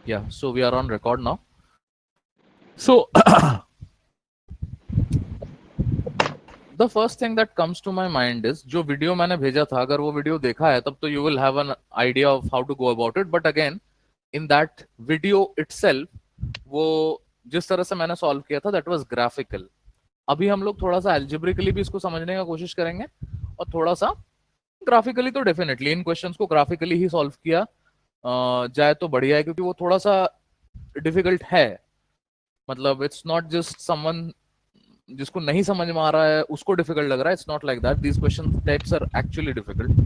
Yeah, so we are on record now. So the first thing that comes to my mind is जो video मैंने भेजा था, अगर वो वीडियो देखा है तब तो you will have an idea of how to go about it. But again, in that video itself, वो जिस तरह से मैंने सॉल्व किया था that was graphical. अभी हम लोग थोड़ा सा algebraically भी इसको समझने का कोशिश करेंगे और थोड़ा सा ग्राफिकली तो डेफिनेटली इन क्वेश्चंस को ग्राफिकली ही सॉल्व किया जाए तो बढ़िया है, क्योंकि वो थोड़ा सा डिफिकल्ट है. मतलब इट्स नॉट जस्ट समवन जिसको नहीं समझ में आ रहा है उसको डिफिकल्ट लग रहा है. It's not like that. These question types are actually difficult.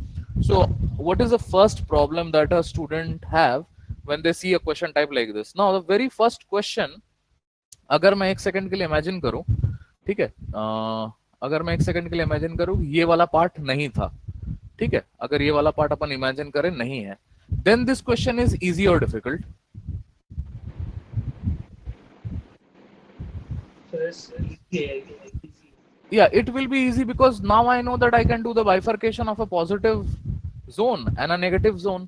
So what is the first problem that a student have when they see a question type like this? Now the very first question, अगर मैं एक second के लिए imagine करूं, ठीक है, अगर मैं एक सेकंड के लिए इमेजिन करूं ये वाला पार्ट नहीं था, ठीक है, अगर ये वाला पार्ट अपन इमेजिन करें नहीं है, then this question is easy और difficult? Yeah, it will be easy because now I know that I can do the bifurcation of a positive zone and a negative zone.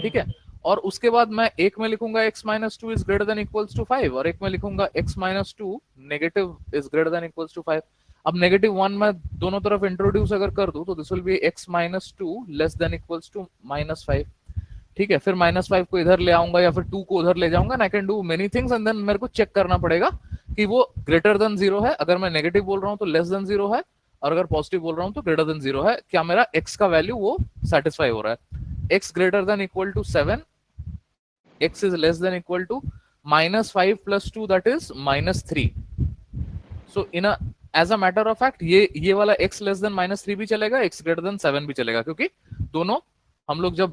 ठीक है, और उसके बाद मैं एक में लिखूंगा x minus two is greater than equals to 5 और एक में लिखूंगा x minus two negative is greater than equals to 5. अब नेगेटिव वन मैं दोनों तरफ इंट्रोड्यूस अगर कर दूं तो this will be x minus two less than equals to minus 5. ठीक है, फिर -5 को इधर ले आऊंगा या फिर 2 को उधर ले जाऊंगा. I can do many things and then मेरे को चेक करना पड़ेगा कि वो ग्रेटर देन 0 है. अगर मैं नेगेटिव बोल रहा हूं तो लेस देन 0 है, और अगर पॉजिटिव बोल रहा हूं तो ग्रेटर देन 0 है. क्या मेरा x का वैल्यू वो सेटिस्फाई हो रहा है? x greater than equal to 7, x is less than equal to -5 plus 2 that is -3. So in a as a matter of fact ये वाला x लेस देन -3 भी चलेगा, x ग्रेटर देन 7 भी चलेगा, क्योंकि दोनों हम लोग जब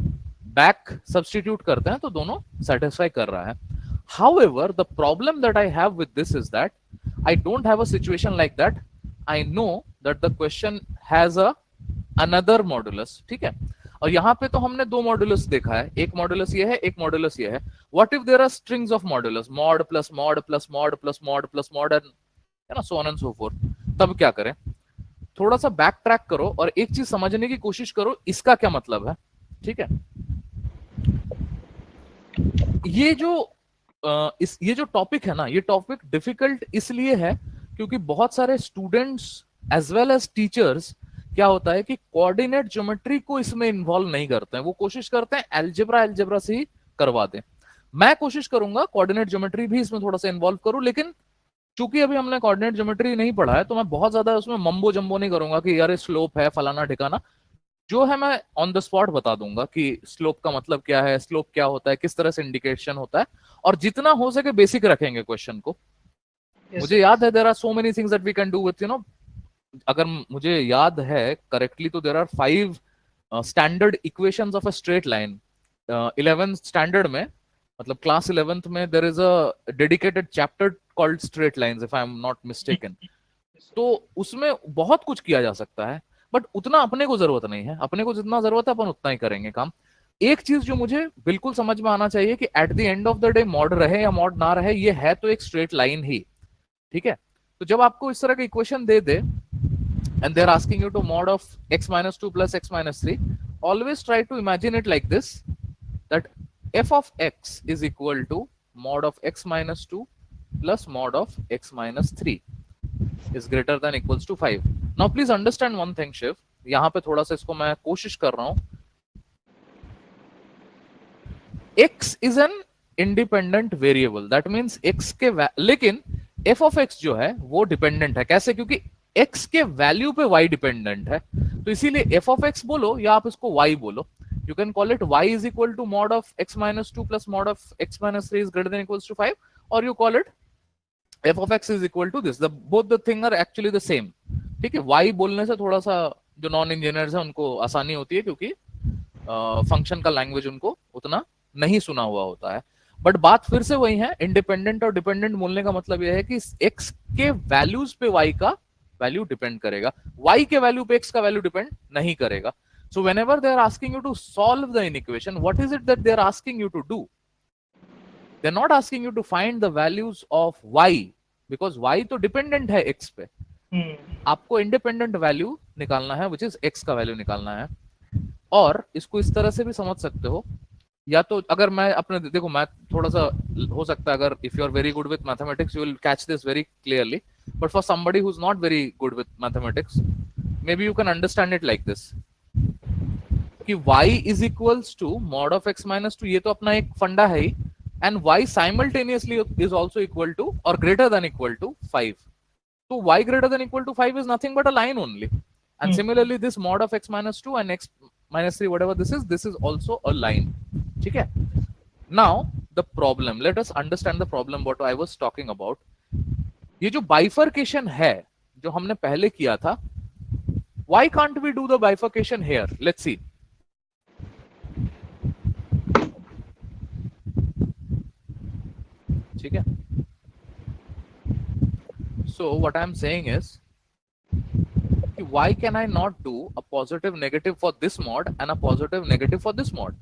बैक सब्स्टिट्यूट करते हैं तो दोनों सेटिस्फाई कर रहा है. However, the problem that I have with this is that I don't have a situation like that. I know that the question has a another modulus. ठीक है, और यहाँ पे तो हमने दो मॉडुलस देखा है, एक मॉडुलस ये है, एक मॉडुलस ये है. What if there are strings of modulus, mod plus mod plus mod plus mod plus mod and है ना, so on and so forth? तब क्या करें? थोड़ा सा बैक ट्रैक करो और एक चीज समझने की कोशिश करो, इसका क्या मतलब है. ठीक है, ये जो ये जो टॉपिक है ना, ये टॉपिक डिफिकल्ट इसलिए है क्योंकि बहुत सारे students as well as teachers क्या होता है कि कोऑर्डिनेट ज्योमेट्री को इसमें इन्वॉल्व नहीं करते हैं. वो कोशिश करते हैं एल्जेब्रा से ही करवा दें. मैं कोशिश करूंगा कोऑर्डिनेट ज्योमेट्री भी इसमें थोड़ा सा इन्वॉल्व करूं, लेकिन चूंकि अभी हमने कोऑर्डिनेट ज्योमेट्री नहीं पढ़ा है तो मैं बहुत ज्यादा उसमें मम्बो जम्बो नहीं करूंगा कि यार स्लोप है फलाना ठिकाना. जो है मैं ऑन द स्पॉट बता दूंगा कि स्लोप का मतलब क्या है, स्लोप क्या होता है, किस तरह से इंडिकेशन होता है, और जितना हो सके बेसिक रखेंगे क्वेश्चन को. मुझे याद है there are so many things that we can do with अगर मुझे याद है करेक्टली तो there are 5 standard equations of a straight line. 11th standard में, मतलब क्लास 11th में, there is a dedicated chapter called straight lines if I am not mistaken. तो उसमें बहुत कुछ किया जा सकता है, बट उतना अपने को जरूरत नहीं है. अपने को जितना जरूरत है अपन उतना ही करेंगे काम. एक चीज जो मुझे बिल्कुल समझ में आना चाहिए कि at the end of the day mod रहे या मॉड ना रहे, ये है तो एक स्ट्रेट लाइन ही. ठीक है, तो जब आपको इस तरह का इक्वेशन दे दे and they are asking you to mod of x minus 2 plus x minus 3, always try to imagine it like this, that f of x is equal to mod of x minus 2 plus mod of x minus 3 is greater than equals to 5. Now please understand one thing, Shiv, यहां पे थोड़ा सा इसको मैं कोशिश कर रहा हूं. x is an independent variable, that means x के लेकिन f of x जो है वो डिपेंडेंट है. कैसे? क्योंकि x के वैल्यू पे y डिपेंडेंट है, तो इसीलिए f of x बोलो या आप इसको y बोलो. You can call it y is equal to mod of x minus 2 plus mod of x minus 3 is greater than equals to 5, or you call it f of x is equal to this. Both the thing are actually the same. ठीक है, y बोलने से थोड़ा सा जो non engineers है उनको आसानी होती है क्योंकि फंक्शन का लैंग्वेज उनको उतना नहीं सुना हुआ होता है. बट बात फिर से वही है, इंडिपेंडेंट और डिपेंडेंट बोलने का मतलब यह है कि x के वैल्यूज पे y का वैल्यू डिपेंड करेगा, y के वैल्यू पे x का वैल्यू डिपेंड नहीं करेगा. So whenever they are asking you to solve the inequation, what is it that they are asking you to do? They're not asking you to find the values of y, because y तो dependent है x पे. आपको independent value निकालना है, which is x का value निकालना है. और इसको इस तरह से भी समझ सकते हो या तो अगर मैं अपने देखो, मैं थोड़ा सा हो सकता है, अगर if you are very good with mathematics you will catch this very clearly, but for somebody who is not very good with mathematics maybe you can understand it like this कि y is equals to mod of x minus two, ये तो अपना एक फंडा है ही, and y simultaneously is also equal to और greater than equal to 5. तो y greater than equal to 5 is nothing but a line only. And similarly, this mod of x minus 2 and x minus 3, whatever this is also a line. ठीक है? Now, the problem, let us understand the problem what I was talking about. ये जो bifurcation है, जो हमने पहले किया था, why can't we do the bifurcation here? Let's see. ठीक है? So, what I am saying is, why can I not do a positive negative for this mod and a positive negative for this mod?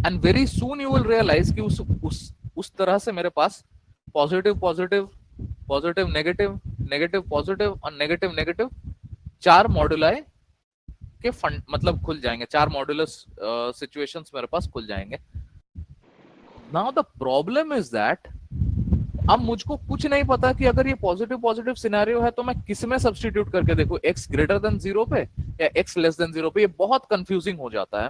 And very soon you will realize कि उस तरह से मेरे पास positive positive positive negative negative positive और negative negative चार मॉड्यूलाई के fund मतलब खुल जाएंगे, चार मॉड्यूलस सिचुएशंस मेरे पास खुल जाएंगे. Now the problem is that अब मुझको कुछ नहीं पता कि अगर ये पॉजिटिव पॉजिटिव सिनेरियो है तो मैं किस में सब्स्टिट्यूट करके देखूं, x ग्रेटर देन 0 पे या x लेस देन 0 पे. ये बहुत कंफ्यूजिंग हो जाता है.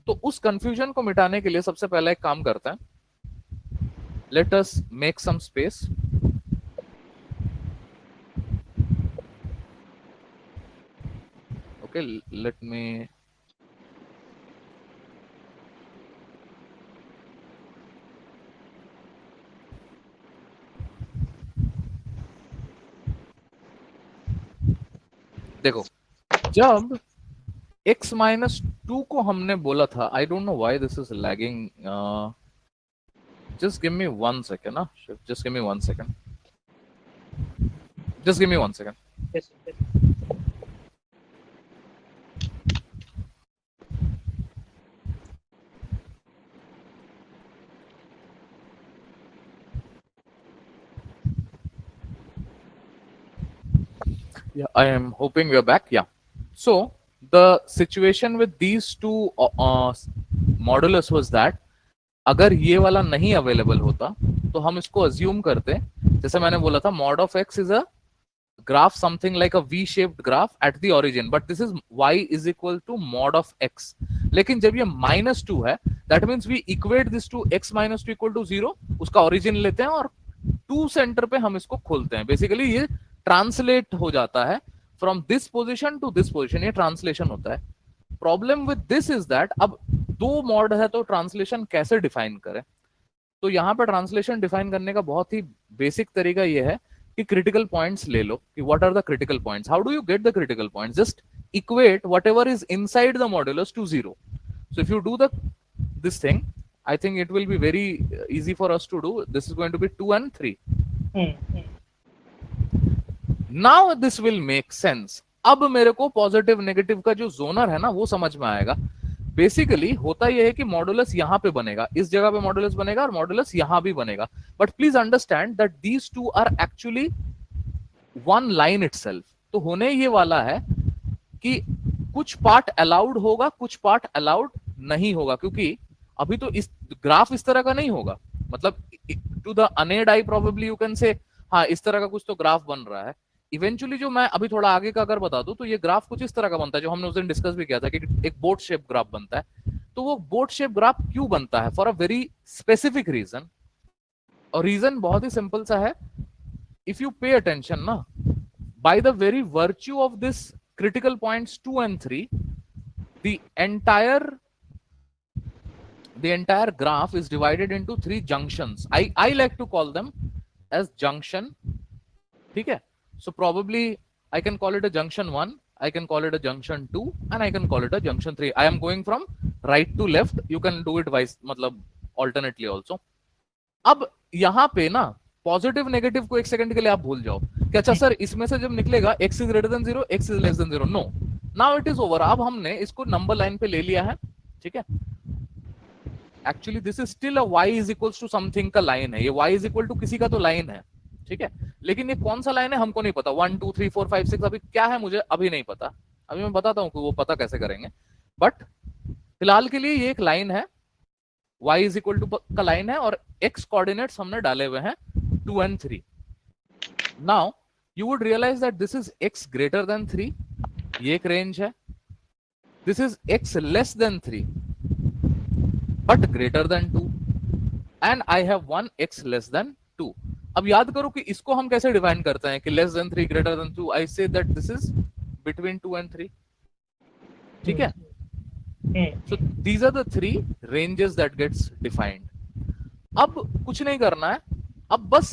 तो उस कंफ्यूजन को मिटाने के लिए सबसे पहले एक काम करते हैं, let us make some space. Okay, let me देखो, जब x माइनस 2 को हमने बोला था, I don't know why this is lagging, just give me 1 second, ना, just give me 1 second, just give me 1 second. Yes, yes. Yeah, I am hoping we are back. Yeah. So the situation with these two modulus was that अगर ये वाला नहीं available होता तो हम इसको assume करते, जैसे मैंने बोला था, mod of x is a graph something like a v-shaped graph at the origin, but this is y is equal to mod of x. लेकिन जब ये -2 है, that means we equate this to x minus 2 equal to 0, उसका origin लेते हैं और 2 centre पे हम इसको खोलते हैं. बेसिकली ये ट्रांसलेट हो जाता है from this position to this position, ये ट्रांसलेशन होता है. Problem with this is that अब दो मॉड है तो ट्रांसलेशन कैसे डिफाइन करें. तो यहाँ पे ट्रांसलेशन डिफाइन करने का बहुत ही बेसिक तरीका ये है कि क्रिटिकल पॉइंट्स ले लो, कि what are the critical points. How do you get the critical points? Just equate whatever is inside the modulus to 0. So if you do the this thing, I think it will be very easy for us to do. This is going to be 2 and 3. Now this will make sense. अब मेरे को positive negative का जो genre है ना वो समझ में आएगा. बेसिकली होता यह है कि मॉडुलस यहां पे बनेगा, इस जगह पे मॉडुलस बनेगा और मॉडुलस यहां भी बनेगा. But please understand that these two are actually one line itself. तो होने ये वाला है कि कुछ पार्ट अलाउड होगा, कुछ पार्ट अलाउड नहीं होगा, क्योंकि अभी तो इस ग्राफ इस तरह का नहीं होगा. मतलब to the unaided eye probably you can say हाँ इस तरह का कुछ तो ग्राफ बन रहा है. इवेंचुअली जो मैं अभी थोड़ा आगे का अगर बता दूं तो ये ग्राफ कुछ इस तरह का बनता है, जो हमने उस दिन डिस्कस भी किया था कि एक बोट शेप ग्राफ बनता है. तो वो बोट शेप ग्राफ क्यों बनता है? For a very specific reason. और रीजन बहुत ही सिंपल सा है. इफ यू पे अटेंशन ना, by the very virtue of this critical points 2 and 3, the entire graph is divided into 3 junctions. I like to call them as junction. ठीक है? So probably I can call it a junction 1, I can call it a junction 2, and I can call it a junction 3. I am going from right to left. You can do it vice, मतलब alternately also. अब यहाँ पे ना positive negative को एक second के लिए आप भूल जाओ कि अच्छा सर इसमें से जब निकलेगा x is greater than 0, x is less than 0. No, now it is over. अब हमने इसको नंबर लाइन पे ले लिया है. ठीक है? Actually this is still a y is equals to something का लाइन है. ये y इज इक्वल टू किसी का तो लाइन है. ठीक है? लेकिन ये कौन सा लाइन है हमको नहीं पता. 1 2 3 4 5 6 अभी क्या है मुझे अभी नहीं पता. अभी मैं बताता हूँ कि वो पता कैसे करेंगे. बट फिलहाल के लिए ये एक लाइन है. y इज इक्वल टू का लाइन है और x कोऑर्डिनेट्स हमने डाले हुए हैं 2 and 3. Now you would realise that this is x greater than 3, ये एक रेंज है. This is x less than 3 but greater than 2 and I have 1 x less than 2. अब याद करो कि इसको हम कैसे डिफाइन करते हैं कि लेस देन 3 ग्रेटर देन 2. आई से that this is between 2 and 3. ठीक है. So these are the three ranges that gets defined. अब कुछ नहीं करना है, अब बस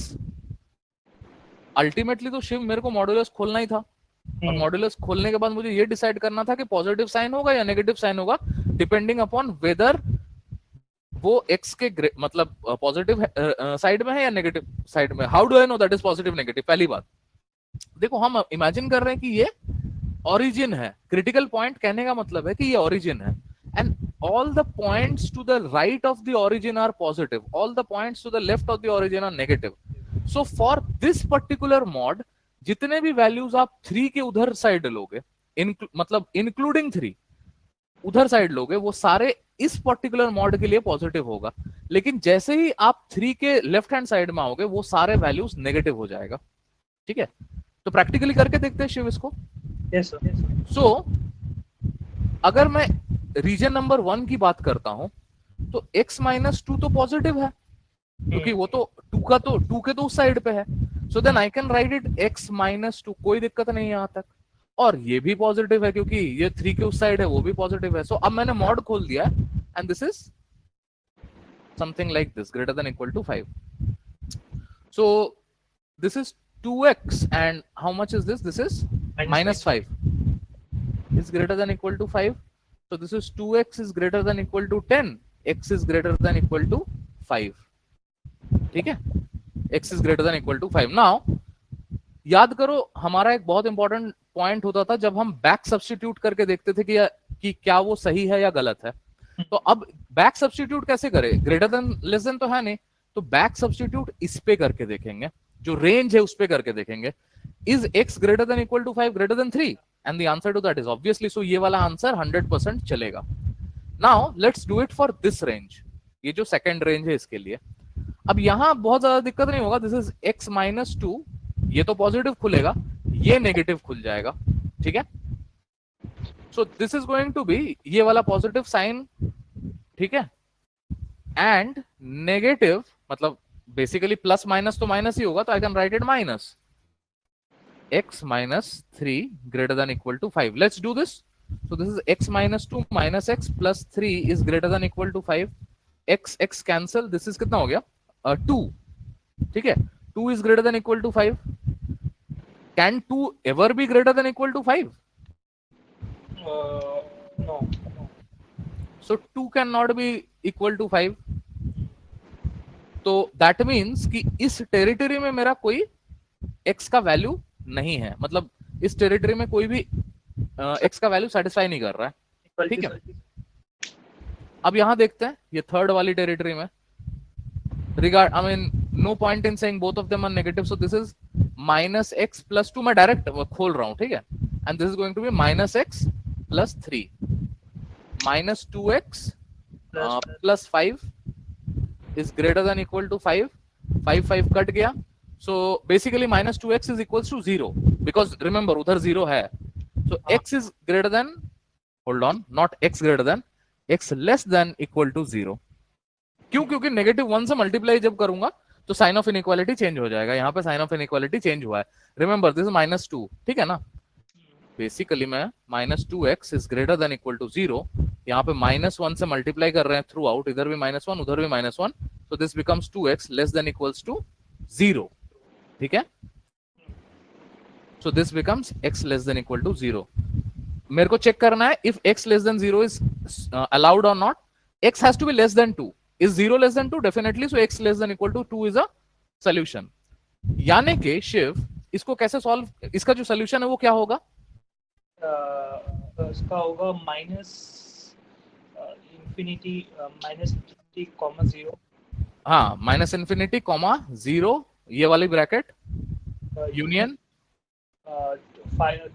अल्टीमेटली तो शिव मेरे को मॉड्यूलस खोलना ही था और मॉड्यूलस खोलने के बाद मुझे ये डिसाइड करना था कि पॉजिटिव साइन होगा या नेगेटिव साइन होगा डिपेंडिंग अपॉन वेदर वो x के मतलब पॉजिटिव साइड में है या नेगेटिव साइड में. How do I know that is positive negative? पहली बात देखो, हम इमेजिन कर रहे हैं कि ये ऑरिजिन है. क्रिटिकल पॉइंट कहने का मतलब है कि ये ऑरिजिन है and all the points to the right of the origin are positive, all the points to the left of the origin are negative. So for this particular mod जितने भी values आप 3 के उधर साइड लोगे, मतलब including 3 उधर side लोगे, वो सारे इस पर्टिकुलर मॉड के लिए पॉजिटिव होगा. लेकिन जैसे ही आप 3 के लेफ्ट हैंड साइड में आओगे वो सारे वैल्यूज नेगेटिव हो जाएगा. ठीक है, तो प्रैक्टिकली करके देखते हैं शिव इसको. Yes, sir. सो अगर मैं रीजन नंबर 1 की बात करता हूं तो x-2 तो पॉजिटिव है क्योंकि वो तो 2 के तो उस साइड पे है. So then I can write it x-2, कोई दिक्कत नहीं है यहां तक. और ये भी पॉजिटिव है क्योंकि ये 3 के उस साइड है, वो भी पॉजिटिव है. सो अब मैंने मॉड खोल दिया and this is something like this, greater than equal to 5. So this is 2x and how much is this? This is minus 5 is greater than equal to 5. So this is 2x is greater than equal to 10, x is greater than equal to 5. ठीक है, x is greater than equal to 5. Now याद करो हमारा एक बहुत important point होता था जब हम बैक सब्स्टिट्यूट करके देखते थे कि क्या वो सही है या गलत है. तो अब बैक सब्स्टिट्यूट कैसे करें? ग्रेटर देन लेस देन तो है नहीं, तो बैक सब्स्टिट्यूट इस पे करके देखेंगे, जो रेंज है उस पे करके देखेंगे. Is x greater than equal to 5 greater than 3? And the answer to that is obviously, so ये वाला आंसर 100% चलेगा. Now let's do it for this range, ये जो सेकंड रेंज है इसके लिए. अब यहां बहुत ज्यादा दिक्कत नहीं होगा. दिस इज x-2, ये तो पॉजिटिव खुलेगा, ये नेगेटिव खुल जाएगा. ठीक है, so this is going to be ये वाला पॉजिटिव साइन. ठीक है, एंड नेगेटिव मतलब बेसिकली प्लस माइनस तो माइनस ही होगा, तो I can write it minus x-3 greater than equal to 5. Let's do this. So this is x-2 minus x plus 3 is greater than equal to 5. x cancel, this is कितना हो गया? 2. ठीक है, 2 is greater than equal to 5. Can 2 ever be greater than equal to 5? No. So 2 cannot be equal to 5. तो that means कि इस territory में मेरा कोई x का वैल्यू नहीं है, मतलब इस टेरिटरी में कोई भी x का वैल्यू सेटिस्फाई नहीं कर रहा है. ठीक है, अब यहां देखते हैं ये थर्ड वाली टेरिटरी में. Regard I mean no point in saying both of them are negative. So this is -x + 2, मैं डायरेक्ट खोल रहा हूं. ठीक है, and this is going to be -x + 3 -2x + 5 is greater than equal to 5. 5 cut गया. So basically -2x is equals to 0 because remember उधर 0 है. So x is greater than, hold on, not x greater than, x less than equal to 0. क्यों? क्योंकि -1 से multiply जब करूंगा तो sign of inequality change हो जाएगा. यहाँ पे साइन ऑफ इनइक्वालिटी चेंज हुआ है. Remember this is -2. ठीक है ना, बेसिकली मैं -2x is greater than equal to 0, यहाँ पे -1 से मल्टीप्लाई कर रहे हैं थ्रू आउट, इधर भी -1 उधर भी -1, so this becomes 2x less than equals to 0. ठीक है, so this becomes x less than equal to 0. मेरे को चेक करना है if x less than 0 is allowed or not. x has to be less than 2. Is 0 less than 2? Definitely. So x less than equal to 2 is a solution. यानी कि शिव इसको कैसे solve, इसका जो सोल्यूशन है वो क्या होगा? इसका होगा -∞, हाँ, -∞, 0 ये वाली bracket union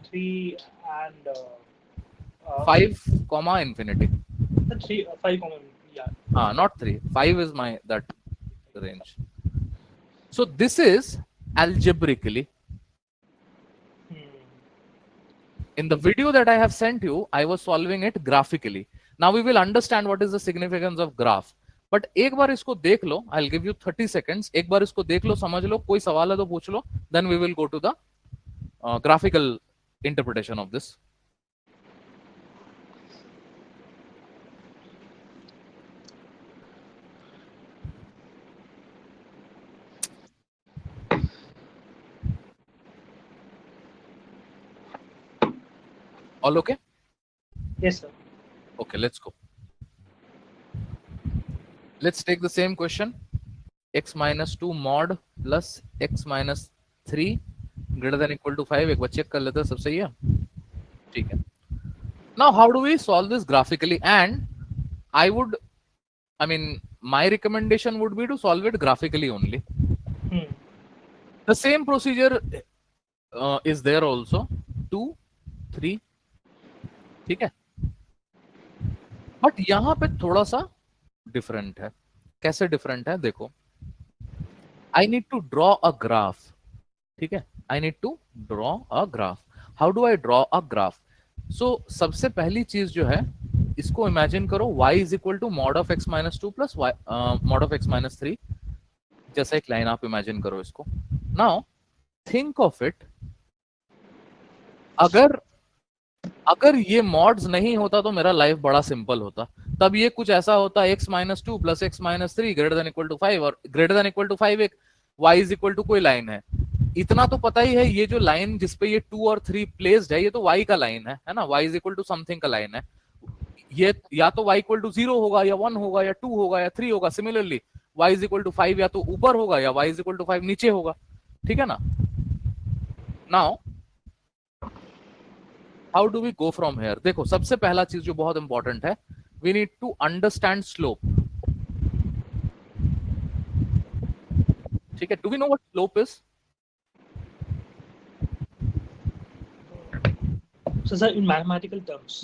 3 and 5, ∞. 5, yeah. not 3. 5 is my that range. So this is algebraically. In the video that I have sent you, I was solving it graphically. Now we will understand what is the significance of graph. But एक बार इसको देख लो, I'll give you 30 seconds. एक बार इसको देख लो, समझ लो, कोई सवाल है तो पूछ लो. Then we will go to the graphical interpretation of this. All okay? Yes, sir. Okay, let's go. Let's take the same question. X minus 2 mod plus x minus 3 greater than equal to 5. एक बार check कर लेते हैं, सब सही है? ठीक है. Now, how do we solve this graphically? And my recommendation would be to solve it graphically only. The same procedure is there also. 2, 3. ठीक है. बट यहां पे थोड़ा सा डिफरेंट है. कैसे डिफरेंट है देखो. I need to draw a graph. ठीक है. I need to draw a graph. How do I draw a graph? So सबसे पहली चीज जो है, इसको इमेजिन करो y is equal to mod of x minus 2 plus mod of x minus 3 जैसा एक लाइन आप इमेजिन करो इसको. नाउ थिंक ऑफ इट, अगर ये मॉड्स नहीं होता तो मेरा लाइफ बड़ा सिंपल होता. तब ये कुछ ऐसा होता x minus 2 plus x minus 3 greater than equal to 5 और ग्रेटर देन इक्वल टू 5 एक y इज इक्वल टू कोई लाइन है. इतना तो पता ही है, ये जो लाइन जिसपे ये 2 और 3 प्लेस्ड है, ये तो y का लाइन है ना. y is equal to something का लाइन है. ये या तो y इक्वल टू 0 होगा या 1 होगा या 2 होगा या 3 होगा. Similarly y is equal to 5 या तो ऊपर होगा या y इज इक्वल टू 5 नीचे होगा. ठीक है ना. Now how do we go from here? देखो सबसे पहला चीज जो बहुत इंपॉर्टेंट है, we need to understand slope. ठीक है. Do we know what slope is? So, sir, in mathematical terms,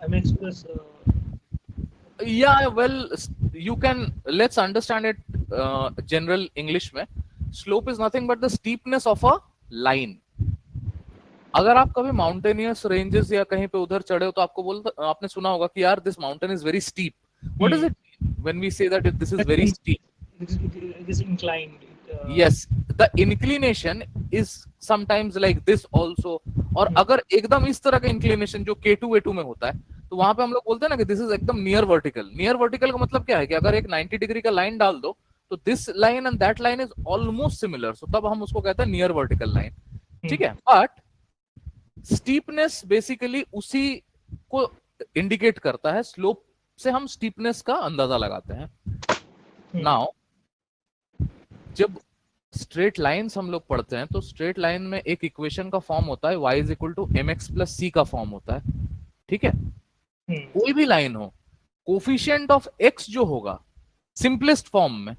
mx plus. Yeah, well, you can, let's understand it general English में. Slope is nothing but the steepness of a line. अगर आप कभी mountainous ranges या कहीं पे उधर चढ़े हो तो आपने सुना होगा कि यार this mountain is very steep. What does it mean when we say that this is very steep? It is inclined. Yes, the inclination is sometimes like this also. और अगर एकदम इस तरह का इंक्लिनेशन जो K2 A2 में होता है, तो वहां पे हम लोग बोलते हैं ना कि दिस इज एकदम नियर वर्टिकल. नियर वर्टिकल का मतलब क्या है कि अगर एक 90 डिग्री का लाइन डाल दो तो this line and that line is almost similar, so तब हम उसको कहते हैं नियर वर्टिकल लाइन. ठीक है. बट स्टीपनेस बेसिकली उसी को इंडिकेट करता है. स्लोप से हम स्टीपनेस का अंदाजा लगाते हैं. नाउ जब स्ट्रेट लाइंस हम लोग पढ़ते हैं तो स्ट्रेट लाइन में एक इक्वेशन का फॉर्म होता है y is equal to mx plus c का फॉर्म होता है. ठीक है. कोई भी लाइन हो, कोफिशिएंट ऑफ x जो होगा सिंपलेस्ट फॉर्म में,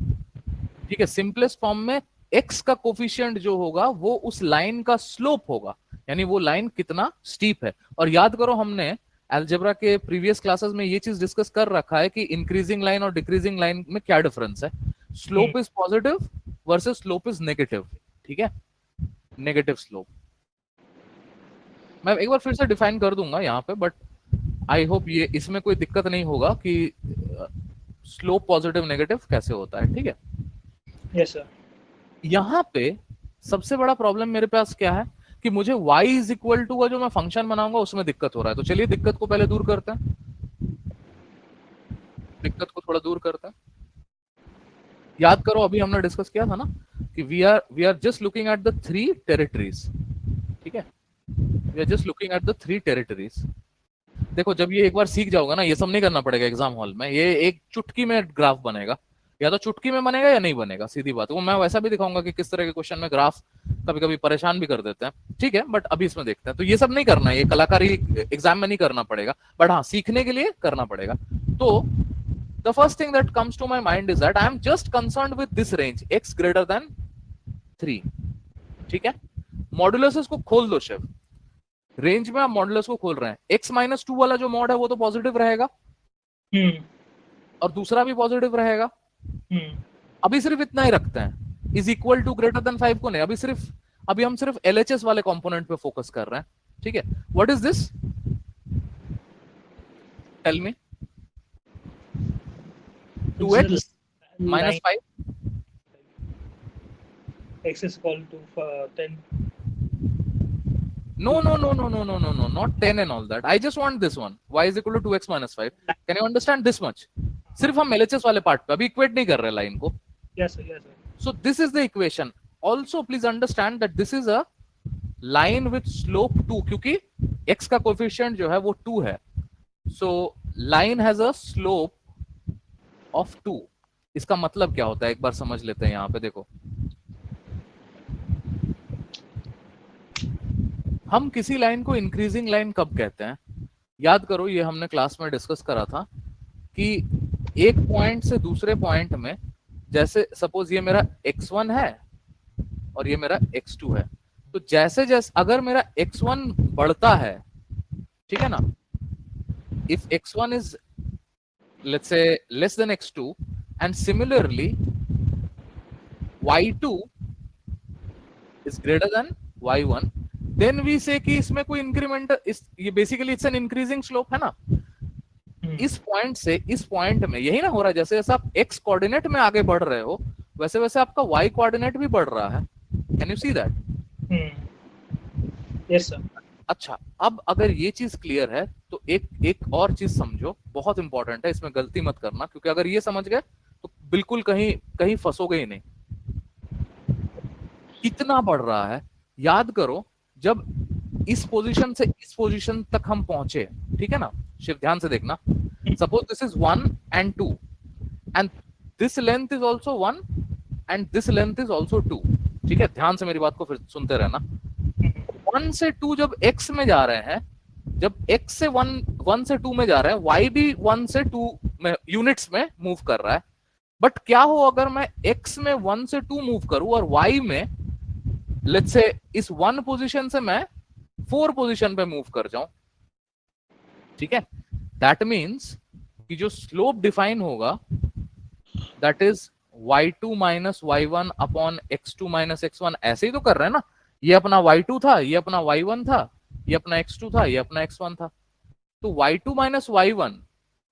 ठीक है, सिंपलेस्ट फॉर्म में x का कोफिशिएंट जो होगा वो उस लाइन का स्लोप होगा, यानी वो लाइन कितना स्टीप है. और याद करो हमने अलजेब्रा के प्रीवियस क्लासेस में ये चीज डिस्कस कर रखा है कि इंक्रीजिंग लाइन और डिक्रीजिंग लाइन में क्या डिफरेंस है. Slope is positive versus slope is negative. ठीक है. नेगेटिव स्लोप मैं एक बार फिर से डिफाइन कर दूंगा यहाँ पे, बट आई होप ये इसमें कोई दिक्कत नहीं होगा कि स्लोप पॉजिटिव नेगेटिव कैसे होता है. ठीक है. Yes, sir. यहाँ पे सबसे बड़ा प्रॉब्लम मेरे पास क्या है कि मुझे y इज इक्वल टू का जो मैं फंक्शन बनाऊंगा उसमें दिक्कत हो रहा है. तो चलिए दिक्कत को पहले दूर करते हैं. दिक्कत को थोड़ा दूर करते हैं. याद करो अभी हमने डिस्कस किया था ना कि we are just looking at the 3 territories. ठीक है. We are just looking at the 3 territories. देखो जब ये एक बार सीख जाओगा ना, ये सब नहीं करना पड़ेगा एग्जाम हॉल में. ये एक चुटकी में ग्राफ बनेगा, या तो चुटकी में बनेगा या नहीं बनेगा, सीधी बात. वो मैं वैसा भी दिखाऊंगा कि किस तरह के क्वेश्चन में ग्राफ कभी कभी परेशान भी कर देते हैं. ठीक है. बट अभी इसमें देखते हैं. तो ये सब नहीं करना है, ये कलाकारी एग्जाम में नहीं करना पड़ेगा, बट हाँ सीखने के लिए करना पड़ेगा. तो the first thing that comes to my mind is that I am just concerned with this range x greater than 3. ठीक है. मॉडुलस को खोल दो शिव. रेंज में आप मॉडुलस को खोल रहे हैं. x माइनस 2 वाला जो मॉड है वो तो पॉजिटिव रहेगा. और दूसरा भी पॉजिटिव रहेगा। अभी सिर्फ इतना ही रखते हैं, is equal to greater than 5 को नहीं, अभी हम सिर्फ एलएचएस वाले कंपोनेंट पे फोकस कर रहे हैं, ठीक है। What is this, tell me. 2x minus 5, x is equal to 10. no, not 10 and all that. I just want this one, y is equal to 2x minus 5. Can you understand this much? सिर्फ हम LHS वाले part पे अभी equate नहीं कर रहे line को। Yes sir, yes sir. So this is the equation. Also please understand that this is a line with slope 2, क्योंकि x का कोएफिशिएंट जो है वो 2 है। So line has a slope of 2. इसका मतलब क्या होता है एक बार समझ लेते हैं। यहाँ पे देखो, हम किसी लाइन को इंक्रीजिंग लाइन कब कहते हैं? याद करो, ये हमने क्लास में डिस्कस करा था कि एक पॉइंट से दूसरे पॉइंट में, जैसे सपोज ये मेरा x1 है और ये मेरा x2 है, तो जैसे जैसे अगर मेरा x1 बढ़ता है, ठीक है ना, if x1 is let's say less than x2 and similarly y2 is greater than y1, then we say कि इसमें कोई इंक्रीमेंट, ये basically it's an increasing slope है ना। इस पॉइंट से इस पॉइंट में यही ना हो रहा है, जैसे जैसे आप x कोऑर्डिनेट में आगे बढ़ रहे हो वैसे वैसे आपका y कोऑर्डिनेट भी बढ़ रहा है। Can you see that? Yes sir. अच्छा, अब अगर ये चीज क्लियर है तो एक और चीज समझो, बहुत इंपॉर्टेंट है, इसमें गलती मत करना, क्योंकि अगर ये समझ गए तो बिल्कुल कहीं कहीं फंसोगे ही नहीं। कितना बढ़ रहा है, याद करो, जब इस पोजीशन से इस पोजीशन तक हम पहुंचे, ठीक है ना, सिर्फ ध्यान से देखना, suppose this is 1 and 2 and this length is also 1 and this length is also 2, ठीक है, ध्यान से मेरी बात को फिर सुनते रहना। 1 से 2 जब x में जा रहे हैं, जब x से 1 से 2 में जा रहे हैं, y भी 1 से 2 में यूनिट्स में मूव कर रहा है। बट क्या हो अगर मैं x में 1 से 2 मूव करूं और y में लेट्स से इस 1 पोजीशन से मैं 4 पोजीशन पे मूव कर जाऊं, ठीक है, दैट मीन्स कि जो स्लोप डिफाइन होगा that is y2 minus y1 upon x2 minus x1। ऐसे ही तो कर रहे हैं ना, ये अपना y2 था, ये अपना y1 था, ये अपना x2 था, ये अपना x1 था, तो y2 minus y1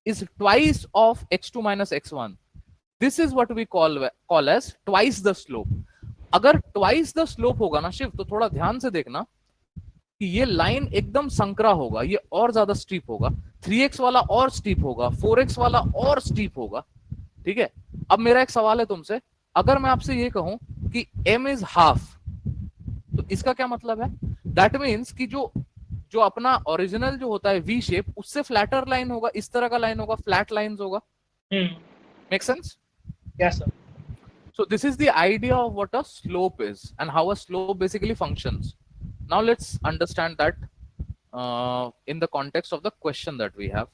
is twice of x2 minus x1. This is what we call as twice the slope. अगर twice the slope होगा ना शिव, तो थोड़ा ध्यान से देखना कि ये लाइन एकदम संकरा होगा, ये और ज्यादा स्टीप होगा, 3x वाला और स्टीप होगा, 4x वाला और स्टीप होगा, ठीक है। अब मेरा एक सवाल है तुमसे, अगर मैं आपसे ये कहूं कि m is half, तो इसका क्या मतलब है? दैट मीन्स कि जो अपना ओरिजिनल जो होता है वी शेप, उससे फ्लैटर लाइन होगा, इस तरह का लाइन होगा, फ्लैट लाइंस होगा। Make sense? Yes sir. So this is the idea of what a slope is and how a slope basically functions. Now let's understand that in the context of the question that we have.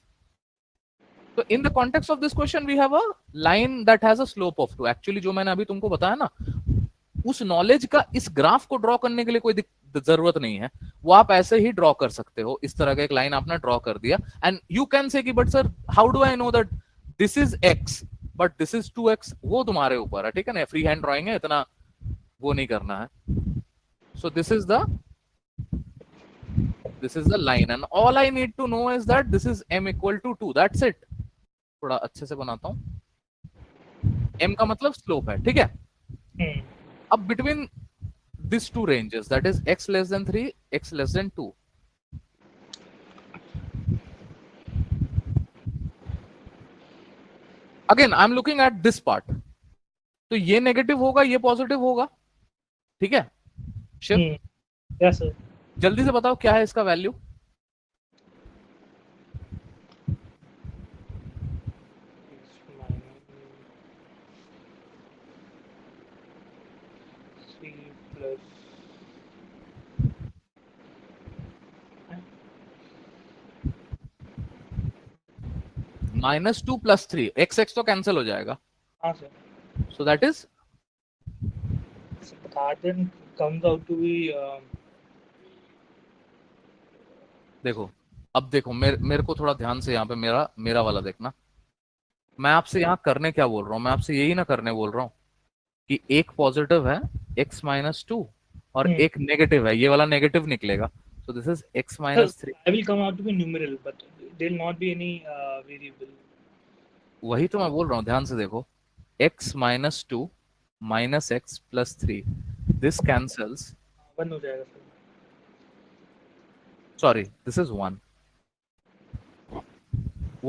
So in the context of this question we have a line that has a slope of 2. Actually जो मैंने अभी तुमको बताया ना, उस knowledge का इस graph को ड्रॉ करने के लिए कोई जरूरत नहीं है, वो आप ऐसे ही ड्रॉ कर सकते हो। इस तरह का एक लाइन आपने ड्रॉ कर दिया एंड यू कैन से कि but sir how do I know that this is x but this is 2x, वो तुम्हारे ऊपर है, ठीक है ना, फ्री हैंड ड्राइंग है, इतना वो नहीं करना है। So this is the line and all I need to know is that this is m equal to 2, that's it. थोड़ा अच्छे से बनाता हूं, m का मतलब स्लोप है, ठीक है। अब between these two ranges, that is x less than 3, x less than 2, again I am looking at this part, तो ये नेगेटिव होगा, ये पॉजिटिव होगा, ठीक है शिव? Yes sir. जल्दी से बताओ क्या है इसका वैल्यू? -2 + 3, x तो कैंसिल हो जाएगा। हाँ sir. So that is, that then comes out to be देखो अब देखो मेरे को थोड़ा ध्यान से यहाँ पे मेरा वाला देखना, मैं आपसे यहाँ करने क्या बोल रहा हूँ, मैं आपसे यही ना करने बोल रहा हूँ कि एक पॉजिटिव है x-2 और Hmm. एक नेगेटिव है, ये वाला नेगेटिव निकलेगा, सो this is Sir, x-3। I will come out to be numeral, but there will not be any variable. वही तो मैं बोल रहा हूँ, ध्यान से देखो, x-2 minus x plus 3, this cancels, 1 हो जाएगा sir. Sorry this is 1।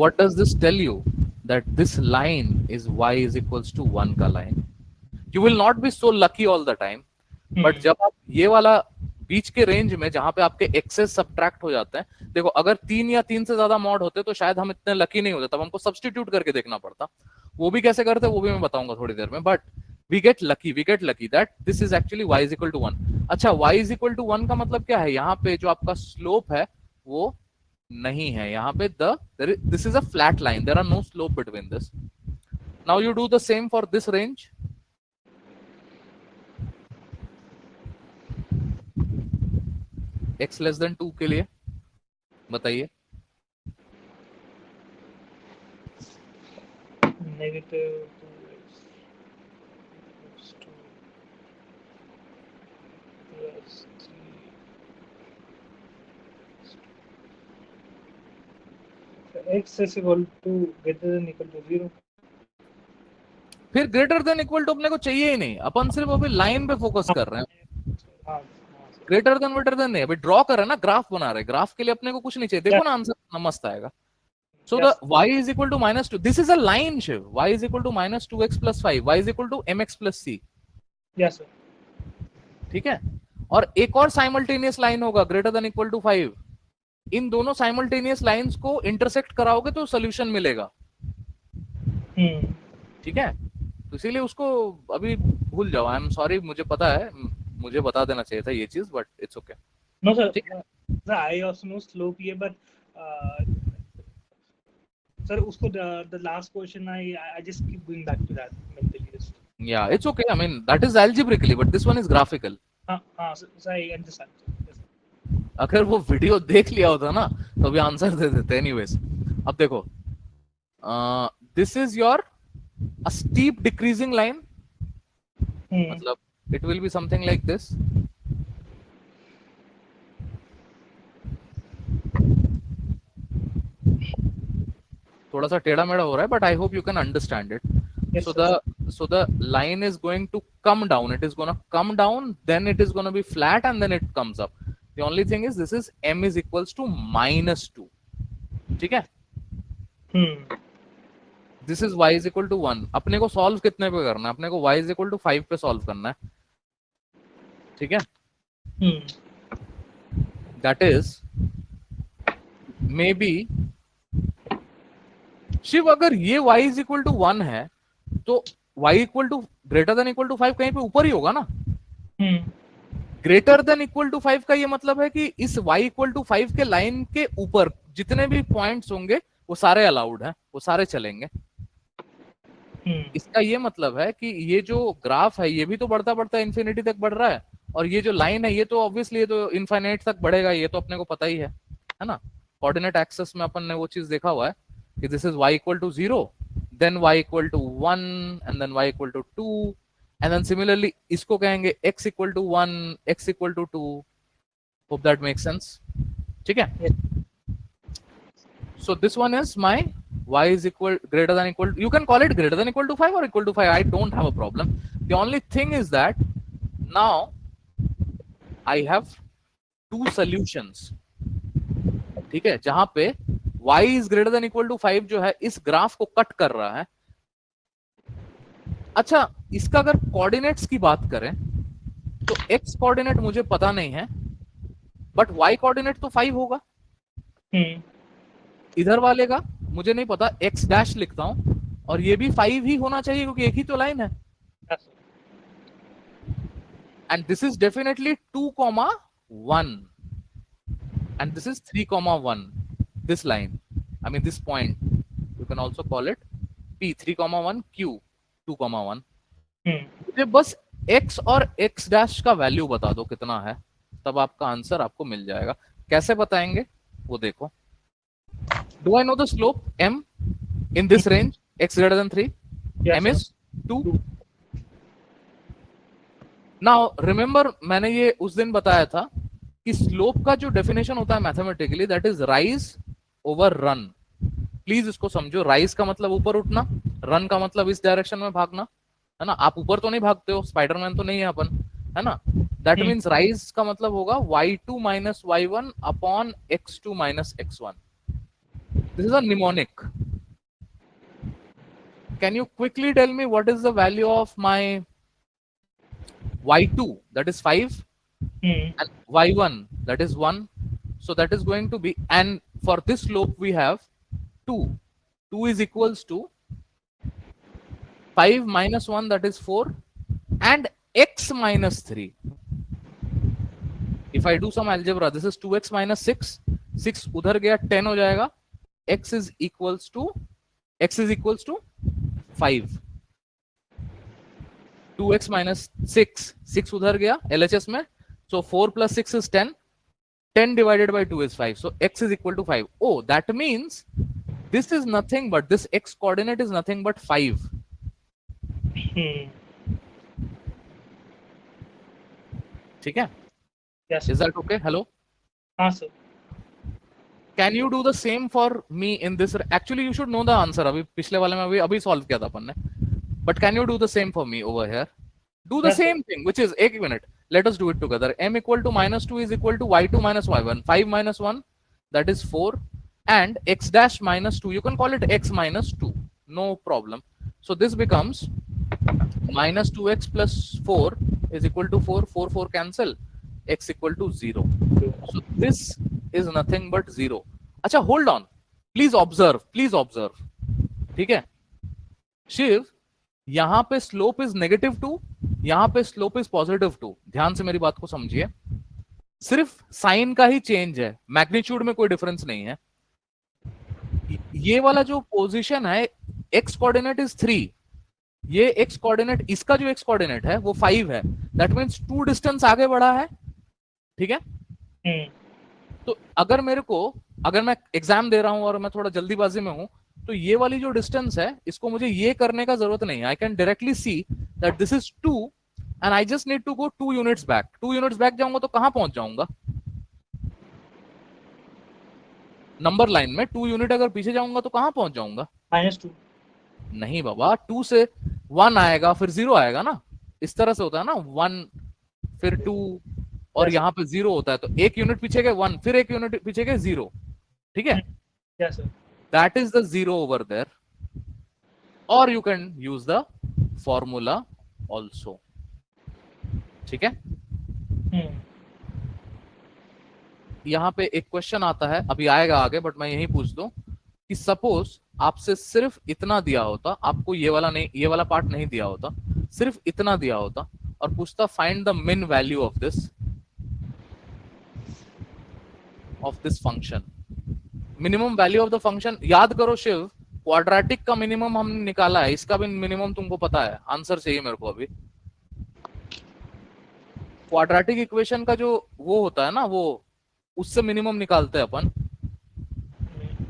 what does this tell you? That this line is y is equals to 1 का line। you will not be so lucky all the time, but जब आप ये वाला बीच के range में जहां पे आपके एक्सेस सब्ट्रैक्ट हो जाते हैं, देखो अगर 3 या 3 से ज्यादा मॉड होते तो शायद हम इतने लकी नहीं होते, तब हमको सब्स्टिट्यूट करके देखना पड़ता। वो भी कैसे करते वो भी मैं बताऊंगा थोड़ी देर में, but we get lucky that this is actually y is equal to 1। अच्छा, y इज इक्वल टू 1 का मतलब क्या है, यहाँ पे जो आपका स्लोप है वो नहीं है, यहाँ पे this is a flat line, there are no slope between this. Now you do the same for this range. x less than 2 के लिए बताइए। Negative 2x equals to plus 3. So x is equal to greater than equal to 0. फिर greater than equal to अपने को चाहिए ही नहीं, अपन सिर्फ अभी लाइन पे फोकस कर रहे हैं। हाँ sir. Greater than waiter than नहीं, अभी ड्रॉ कर रहे हैं ना, ग्राफ बना रहे हैं, ग्राफ के लिए अपने को कुछ नहीं चाहिए, देखो Yes, ना आंसर कितना मस्त आएगा। So the yes, y is equal to -2, this is a line Shiv, y is equal to -2x plus 5, y is equal to mx plus c। yes sir. ठीक है, और एक और साइमल्टेनियस लाइन होगा ग्रेटर देन इक्वल टू 5, इन दोनों simultaneous lines को intersect कराओगे तो सोल्यूशन मिलेगा। ठीक है, तो इसीलिए उसको अभी भूल जाओ, आई एम सॉरी, मुझे पता है, मुझे बता देना चाहिए था ये चीज, but it's okay. No sir, ठीक है, sir I also know slope here, but sir उसको the last question I just keep going back to that mentally just. yeah it's okay, I mean that is algebraically but this one is graphical। हाँ sir I understand sir. Yes, sir. अगर वो video देख लिया होता ना तो भी answer दे देते। एनीवेज, अब देखो, this is your a steep decreasing line, मतलब it will be something like this. थोड़ा सा टेढ़ा मेढ़ा हो रहा है but I hope you can understand it. Yes, so sir. the line is going to come down, it is going to come down, then it is going to be flat and then it comes up। the only thing is this is m is equals to -2। ठीक है, this is y is equal to 1। अपने को solve कितने पे करना है, अपने को y इज इक्वल टू 5 पे सॉल्व करना है। ठीक है, that is maybe Shiv, अगर ये y इज इक्वल टू 1 है तो y equal to greater than equal to 5 कहीं पे ऊपर ही होगा ना। ग्रेटर देन इक्वल टू 5 का ये मतलब है कि इस y इक्वल टू 5 के लाइन के ऊपर जितने भी पॉइंट्स होंगे वो सारे अलाउड हैं, वो सारे चलेंगे। इसका ये मतलब है कि ये जो ग्राफ है ये भी तो बढ़ता बढ़ता इन्फिनिटी तक बढ़ रहा है, और ये जो लाइन है ये तो ऑब्वियसली ये तो इनफाइनाइट तक बढ़ेगा, ये तो अपने को पता ही है ना। कोऑर्डिनेट एक्सेस में अपन ने वो चीज देखा हुआ है कि this is y equal to 0, then y equal to 1 and then y equal to 2 and then similarly इसको कहेंगे x equal to 1, x equal to 2। Hope that makes sense. ठीक है, so this one is my y is equal greater than equal, you can call it greater than equal to 5 or equal to 5, I don't have a problem। the only thing is that now I have two solutions। ठीक है, जहां पे y is greater than equal to 5 जो है इस graph को cut कर रहा है। अच्छा, इसका अगर कोऑर्डिनेट्स की बात करें तो x कोऑर्डिनेट मुझे पता नहीं है, बट y कोऑर्डिनेट तो 5 होगा। इधर वाले का मुझे नहीं पता, x डैश लिखता हूं, और ये भी 5 ही होना चाहिए क्योंकि एक ही तो लाइन है। And this is definitely 2,1 and this is 3,1। This line, I mean this point, you can also call it p, 3,1 q, 2,1। मुझे बस x और x डैश का वैल्यू बता दो कितना है, तब आपका आंसर आपको मिल जाएगा। कैसे बताएंगे वो देखो। Do I know the slope m in this range? x greater than 3, Yes, m sir. is 2. 2. Now remember मैंने ये उस दिन बताया था कि स्लोप का जो डेफिनेशन होता है mathematically, that is rise over run. Please इसको समझो, राइज का मतलब ऊपर उठना, रन का मतलब इस डायरेक्शन में भागना, है ना. आप ऊपर तो नहीं भागते हो, स्पाइडरमैन तो नहीं है अपन, है ना. That Hmm. मीन्स राइज का मतलब होगा y2 minus y1 upon x2 minus x1. This is a mnemonic. Can you quickly tell me what is the value of my y2, that is 5, Hmm. and y1, that is 1. So that is going to be, and for this slope we have 2. 2 is equals to 5 minus 1, that is 4, and x minus 3. If I do some algebra, this is 2x minus 6. 6 उधर गया 10 हो जाएगा. x is equals to 5. 2x minus 6, 6 उधर गया LHS में. So 4 plus 6 is 10. 10 divided by 2 is 5. So x is equal to 5. Oh, that means this is nothing but, this x coordinate is nothing but 5. Hmm. ठीक है? Yes, Is sir. that okay? Hello? हाँ, sir. Can you do the same for me in this? Actually, you should know the answer. अभी पिछले वाले में अभी solve किया था अपन ने. But can you do the same for me over here? Do the Yes, sir. same thing, which is, एक minute. Let us do it together. M equal to minus 2 is equal to y2 minus y1. 5 minus 1, that is 4. And x dash minus 2, you can call it x minus 2. No problem. So this becomes minus 2x plus 4 is equal to 4. 4, 4 cancel. X equal to 0. So this is nothing but 0. अच्छा, hold on. Please observe. Please observe. ठीक है? शिव, यहां पे slope is -2, यहां पे slope is +2. ध्यान से मेरी बात को समझिए. सिर्फ साइन का ही चेंज है, मैग्नीट्यूड में कोई डिफरेंस नहीं है. ये वाला जो पोजीशन है, एक्स कोऑर्डिनेट इज 3, ये एक्स कोऑर्डिनेट, इसका जो एक्स कोऑर्डिनेट है वो 5 है. दैट मींस 2 डिस्टेंस आगे बढ़ा है. ठीक है? तो अगर मैं एग्जाम दे रहा हूं और मैं थोड़ा जल्दीबाजी में हूं, तो ये वाली जो डिस्टेंस है, इसको मुझे ये करने का जरूरत नहीं है. I can directly see that this is 2 and I just need to go 2 units back. 2 units back जाऊंगा तो कहां पहुंच जाऊंगा? नंबर लाइन में 2 यूनिट अगर पीछे जाऊंगा तो कहां पहुंच जाऊंगा? -2. नहीं बाबा, 2 से 1 आएगा, फिर 0 आएगा ना. इस तरह से होता है ना, 1 फिर 2 और Yes, यहाँ पे 0 होता है. तो एक यूनिट पीछे गए 1, फिर एक यूनिट पीछे गए 0. ठीक है? yes, sir. That is the 0 over there. Or you can use the formula also. ठीक है? यहाँ पे एक क्वेश्चन आता है, अभी आएगा आगे, बट मैं यही पूछ दूं कि सपोज आपसे सिर्फ इतना दिया होता, आपको ये वाला नहीं, ये वाला पार्ट नहीं दिया होता, सिर्फ इतना दिया होता और पूछता फाइंड द मिन value of this function. Minimum value of the function याद करो शिव. क्वाड्रेटिक का मिनिमम हमने निकाला है, इसका भी मिनिमम तुमको पता है. आंसर चाहिए मेरे को अभी. क्वाड्रेटिक इक्वेशन का जो वो होता है ना, वो उससे मिनिमम निकालते हैं अपन.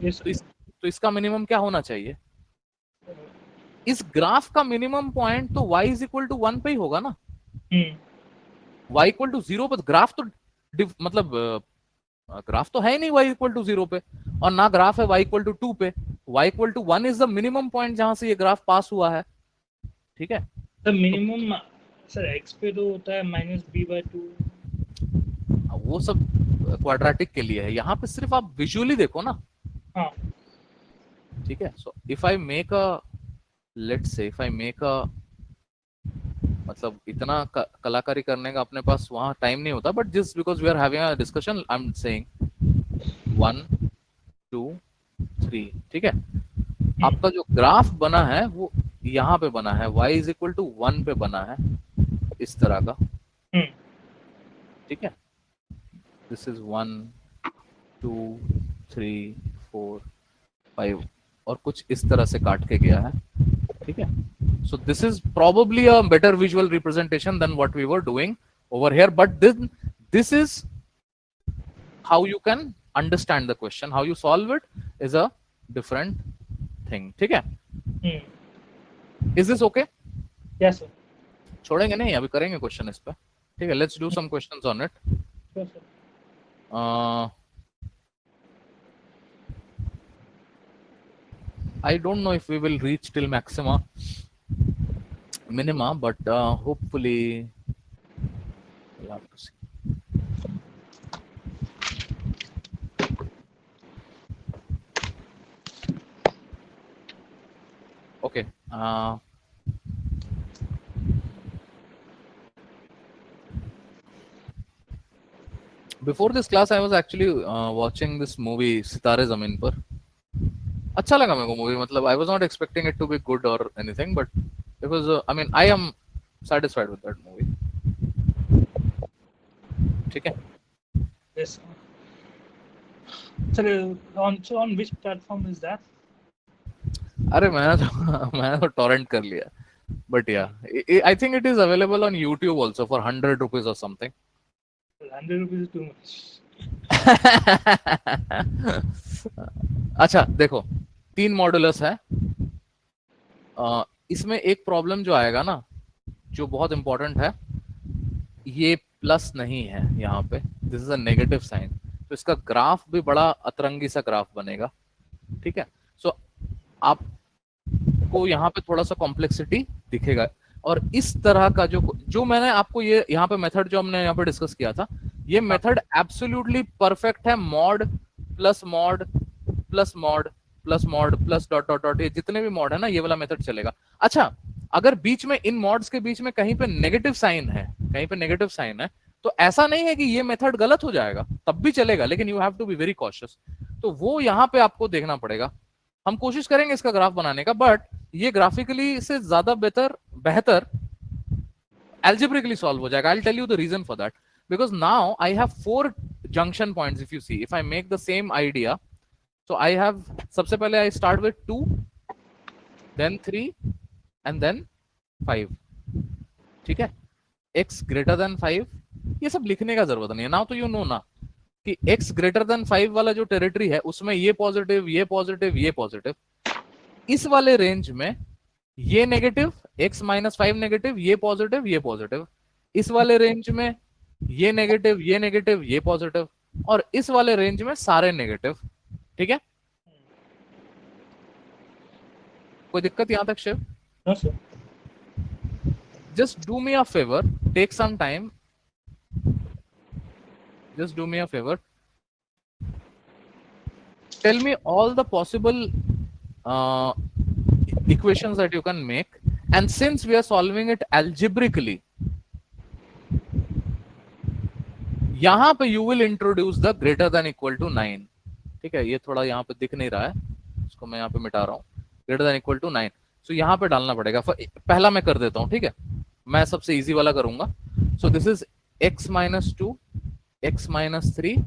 Yes, sir. तो इसका मिनिमम क्या होना चाहिए? इस ग्राफ का मिनिमम पॉइंट तो y इज इक्वल टू 1 पे ही होगा ना. y इक्वल टू 0 पे ग्राफ तो मतलब ग्राफ तो है ही नहीं y इक्वल टू 0 पे, और ना ग्राफ है y इक्वल टू 2 पे. y equal to 1 is the minimum point जहां से ये ग्राफ पास हुआ है. ठीक है? सर मिनिमम सर x पे तो होता है -b/2. वो सब क्वाड्रेटिक के लिए है. यहाँ पे सिर्फ आप विजुअली देखो ना. हाँ. ठीक है? सो if I make a, let's say if I make a, मतलब इतना कलाकारी करने का अपने पास वहां टाइम नहीं होता, but just because we are having a discussion I am saying 1 2 3. ठीक है? आपका जो ग्राफ बना है वो यहाँ पे बना है, y इज इक्वल टू 1 पे बना है, इस तरह का. ठीक है? दिस इज 1 2 3 4 5 और कुछ इस तरह से काट के गया है. ठीक है? So this is probably a better visual representation than what we were doing over here, but this is how you can understand the question. How you solve it is a different thing. ठीक है? Is this okay? Yes, sir. छोड़ेंगे नहीं, अभी करेंगे question इस पे, ठीक है? Let's do some questions on it. Sure, sir. I don't know if we will reach till minima, but hopefully we'll have to see. Okay. Before this class, I was actually watching this movie सितारे ज़मीन पर. अच्छा लगा मेरे को movie, मतलब I was not expecting it to be good or anything, but it was. I mean, I am satisfied with that movie. ठीक है? Yes, sir. Sir, on which platform is that? अरे मैंने तो torrent कर लिया. But yeah, I think it is available on YouTube also for 100 rupees or something. 100 rupees is too much. अच्छा देखो, 3 modulus है. इसमें एक प्रॉब्लम जो आएगा ना, जो बहुत इंपॉर्टेंट है, ये प्लस नहीं है यहाँ पे, this is a negative sign, तो इसका ग्राफ भी बड़ा अतरंगी सा ग्राफ बनेगा. ठीक है? सो आपको यहाँ पे थोड़ा सा कॉम्प्लेक्सिटी दिखेगा. और इस तरह का जो मैंने आपको ये यहाँ पे मेथड जो हमने यहाँ पे डिस्कस किया था, ये मेथड एब्सोल्युटली परफेक्ट है. Mod plus mod plus mod plus mod plus dot dot dot, ये जितने भी मॉड है ना, ये वाला मेथड चलेगा. अच्छा, अगर बीच में इन मॉड्स के बीच में कहीं पे नेगेटिव साइन है, कहीं पे नेगेटिव साइन है, तो ऐसा नहीं है कि ये मेथड गलत हो जाएगा, तब भी चलेगा, लेकिन you have to be very cautious. तो वो यहाँ पे आपको देखना पड़ेगा. हम कोशिश करेंगे इसका ग्राफ बनाने का, बट ये ग्राफिकली से ज्यादा बेहतर algebraically solve हो जाएगा. I'll tell you the reason for that, because now I have 4 junction points. If you see, if I make the same idea, so I have, सबसे पहले I start with 2, then 3 and then 5. ठीक है? x greater than 5, ये सब लिखने का जरूरत नहीं है. now तो you know ना कि x greater than 5 वाला जो टेरिटरी है, उसमें ये पॉजिटिव, ये पॉजिटिव, ये पॉजिटिव. इस वाले रेंज में ये नेगेटिव, x माइनस 5 नेगेटिव, ये पॉजिटिव, ये पॉजिटिव. इस वाले रेंज में ये नेगेटिव, ये नेगेटिव, ये पॉजिटिव. और इस वाले रेंज में सारे नेगेटिव. ठीक है? कोई दिक्कत यहां तक Shiv? No, sir. Just do me a favor, take some time. Just do me a favor. Tell me all the possible equations that you can make, and since we are solving it algebraically, यहां पे you will introduce the greater than equal to 9. ठीक है? ये थोड़ा यहाँ पे दिख नहीं रहा है, इसको मैं यहाँ पे मिटा रहा हूँ. greater than equal to 9, so यहाँ पे डालना पड़ेगा. पहला मैं कर देता हूँ. ठीक है? मैं सबसे इजी वाला करूंगा. so this is x minus 2, x minus 3,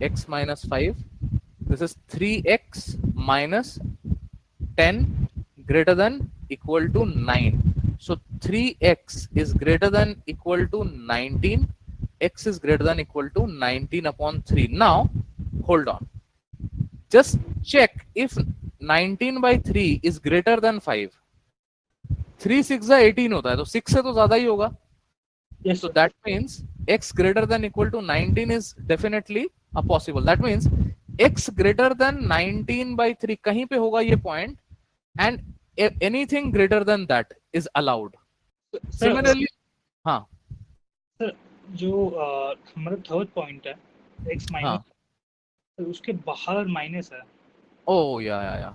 x minus 5. this is 3x minus 10 greater than equal to 9. so 3x is greater than equal to 19. x is greater than equal to 19 upon 3. now hold on, just check if 19 by 3 is greater than 5. 3 6 18 होता है, तो 6 से तो ज्यादा ही होगा. Yes, so sir. that means x greater than equal to 19 is definitely a possible. that means x greater than 19 by 3 कहीं पे होगा ये point, and anything greater than that is allowed. Similarly, हाँ सर, जो हमारा थर्ड पॉइंट है x हाँ, minus, तो उसके बाहर माइनस है. oh yeah,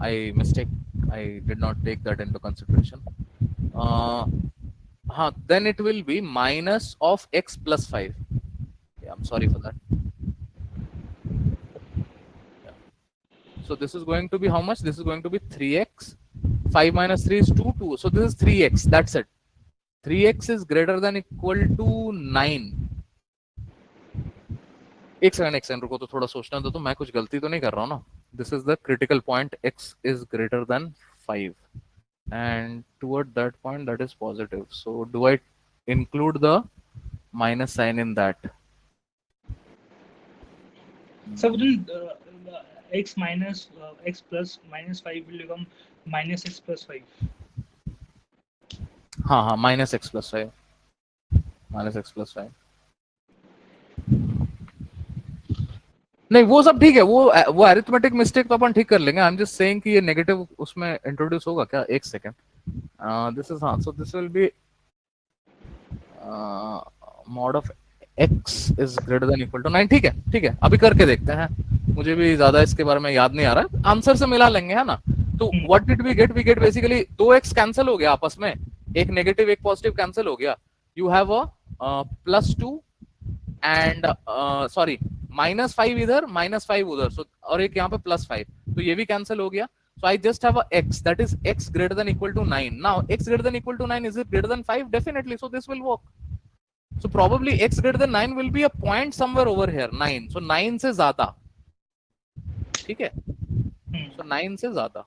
I mistake, I did not take that into consideration. हाँ, then it will be minus of x plus 5. yeah, I'm sorry for that. yeah. so this is going to be how much? This is going to be 3x. 5 minus 3 is 2. so this is 3x. that's it. 3x is greater than equal to 9. एक second रुको, तो थोड़ा सोचना दो, तो मैं कुछ गलती तो नहीं कर रहा हूँ ना. This is the critical point, x is greater than 5, and toward that point that is positive. so do I include the minus sign in that? So wouldn't x minus x plus minus 5 will become minus x plus 5. हाँ हाँ, minus x plus five, minus x plus five. नहीं वो सब ठीक है, वो arithmetic mistake तो अपन ठीक कर लेंगे। आई एम जस्ट सेइंग कि ये नेगेटिव उसमें इंट्रोड्यूस होगा क्या, एक सेकेंड। दिस इज, हाँ, so this will be mod of x is greater than equal to 9। ठीक है ठीक है, अभी करके देखते हैं, मुझे भी ज्यादा इसके बारे में याद नहीं आ रहा, आंसर से मिला लेंगे, है ना। तो what did we get basically 2x cancel हो गया आपस में, एक नेगेटिव एक पॉजिटिव कैंसिल हो गया। You have a +2 and sorry -5 इधर, -5 उधर, सो और एक यहाँ पे +5, तो ये भी कैंसिल हो गया। So I just have a x, that is x greater than equal to 9. Now x greater than equal to 9, is it greater than 5? Definitely, so this will work. So probably x greater than 9 will be a point somewhere over here, 9. So 9 से ज्यादा, ठीक है, so 9 से ज्यादा।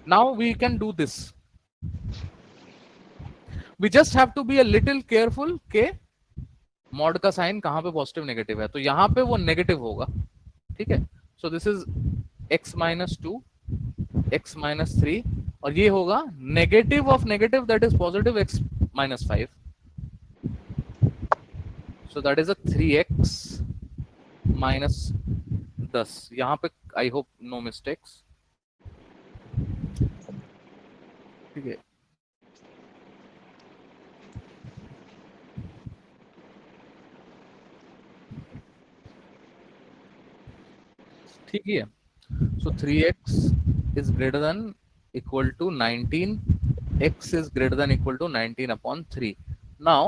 Now we can do this. We just have to be a little careful के mod का sign कहां पे पॉजिटिव नेगेटिव है, तो यहां पे वो नेगेटिव होगा, ठीक है। So this is x minus 2, x minus 3, और ये होगा negative of negative, that is positive x minus 5, so that is a 3x minus 10। यहाँ पे आई होप नो मिस्टेक्स, ठीक है। ठीक है, so 3x is greater than equal to 19, x is greater than equal to 19 upon 3. Now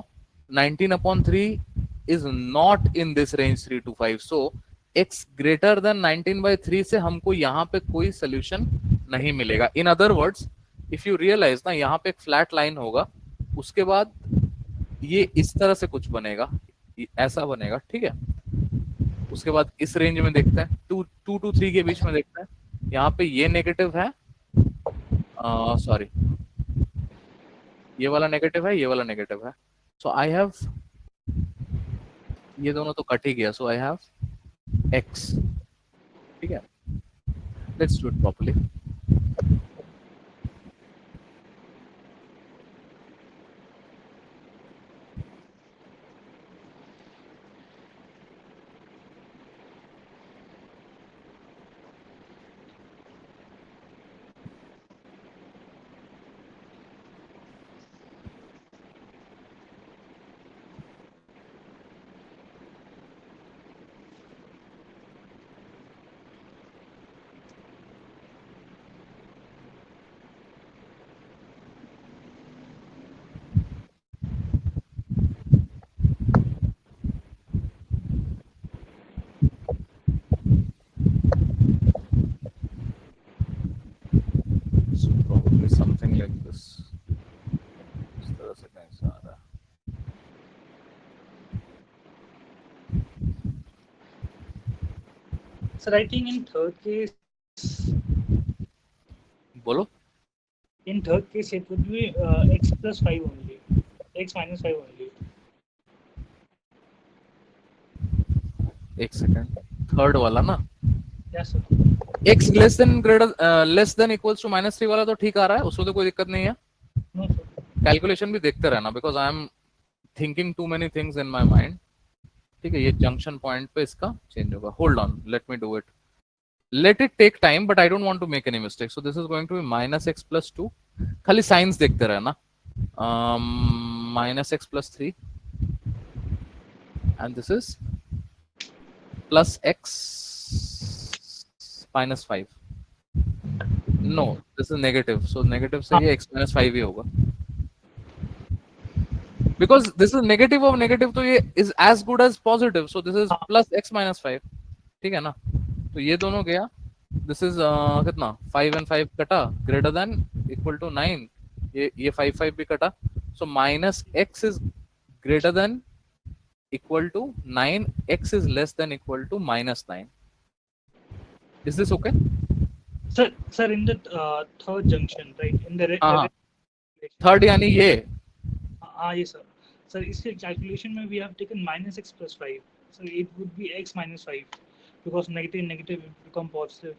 19 upon 3 is not in this range 3 to 5, so x greater than 19 by 3 से हमको यहाँ पे कोई solution नहीं मिलेगा। In other words, if you realize ना, यहाँ पे एक फ्लैट लाइन होगा, उसके बाद ये इस तरह से कुछ बनेगा, ऐसा बनेगा, ठीक है। उसके बाद इस रेंज में देखते हैं, 2 to 3 के बीच में देखते हैं, यहाँ पे ये नेगेटिव है, सॉरी ये वाला नेगेटिव है, ये वाला नेगेटिव है, सो आई हैव, ये दोनों तो कट ही गया, सो आई हैव x, ठीक है। Let's do it properly. So probably something like this, इस तरह से कहीं से आ रहा है। Sir, I think in third case, बोलो। in third case it would be x plus 5 only, x minus 5 only. एक सेकंड, थर्ड वाला ना, Yes sir. x less than greater less than equals to -3 वाला तो ठीक आ रहा है, उसमें तो कोई दिक्कत नहीं है। No sir. कैलकुलेशन भी देखते रहना, because I am thinking too many things in my mind, ठीक है। ये जंक्शन पॉइंट पे इसका चेंज होगा, hold on, let me do it, let it take time, but I don't want to make any mistake. So this is going to be -x + 2, खाली science देखते रहना, -x + 3 and this is +x - 5, no this is negative, so negative से ये x - 5 ही होगा, because this is negative of negative, तो ये is as good as positive, so this is +x - 5, ठीक है ना। तो ये दोनों गया, दिस इज कितना, 5 and 5 कटा, ग्रेटर देन इक्वल टू 9, ये 5 भी कटा, so -x is greater than equal to 9, x is less than equal to -9। Is this okay? Sir, in the third junction, right? In the third यानी ये, yes sir. Sir, इसके calculation में we have taken -x + 5, so it would be x - 5. because negative become positive.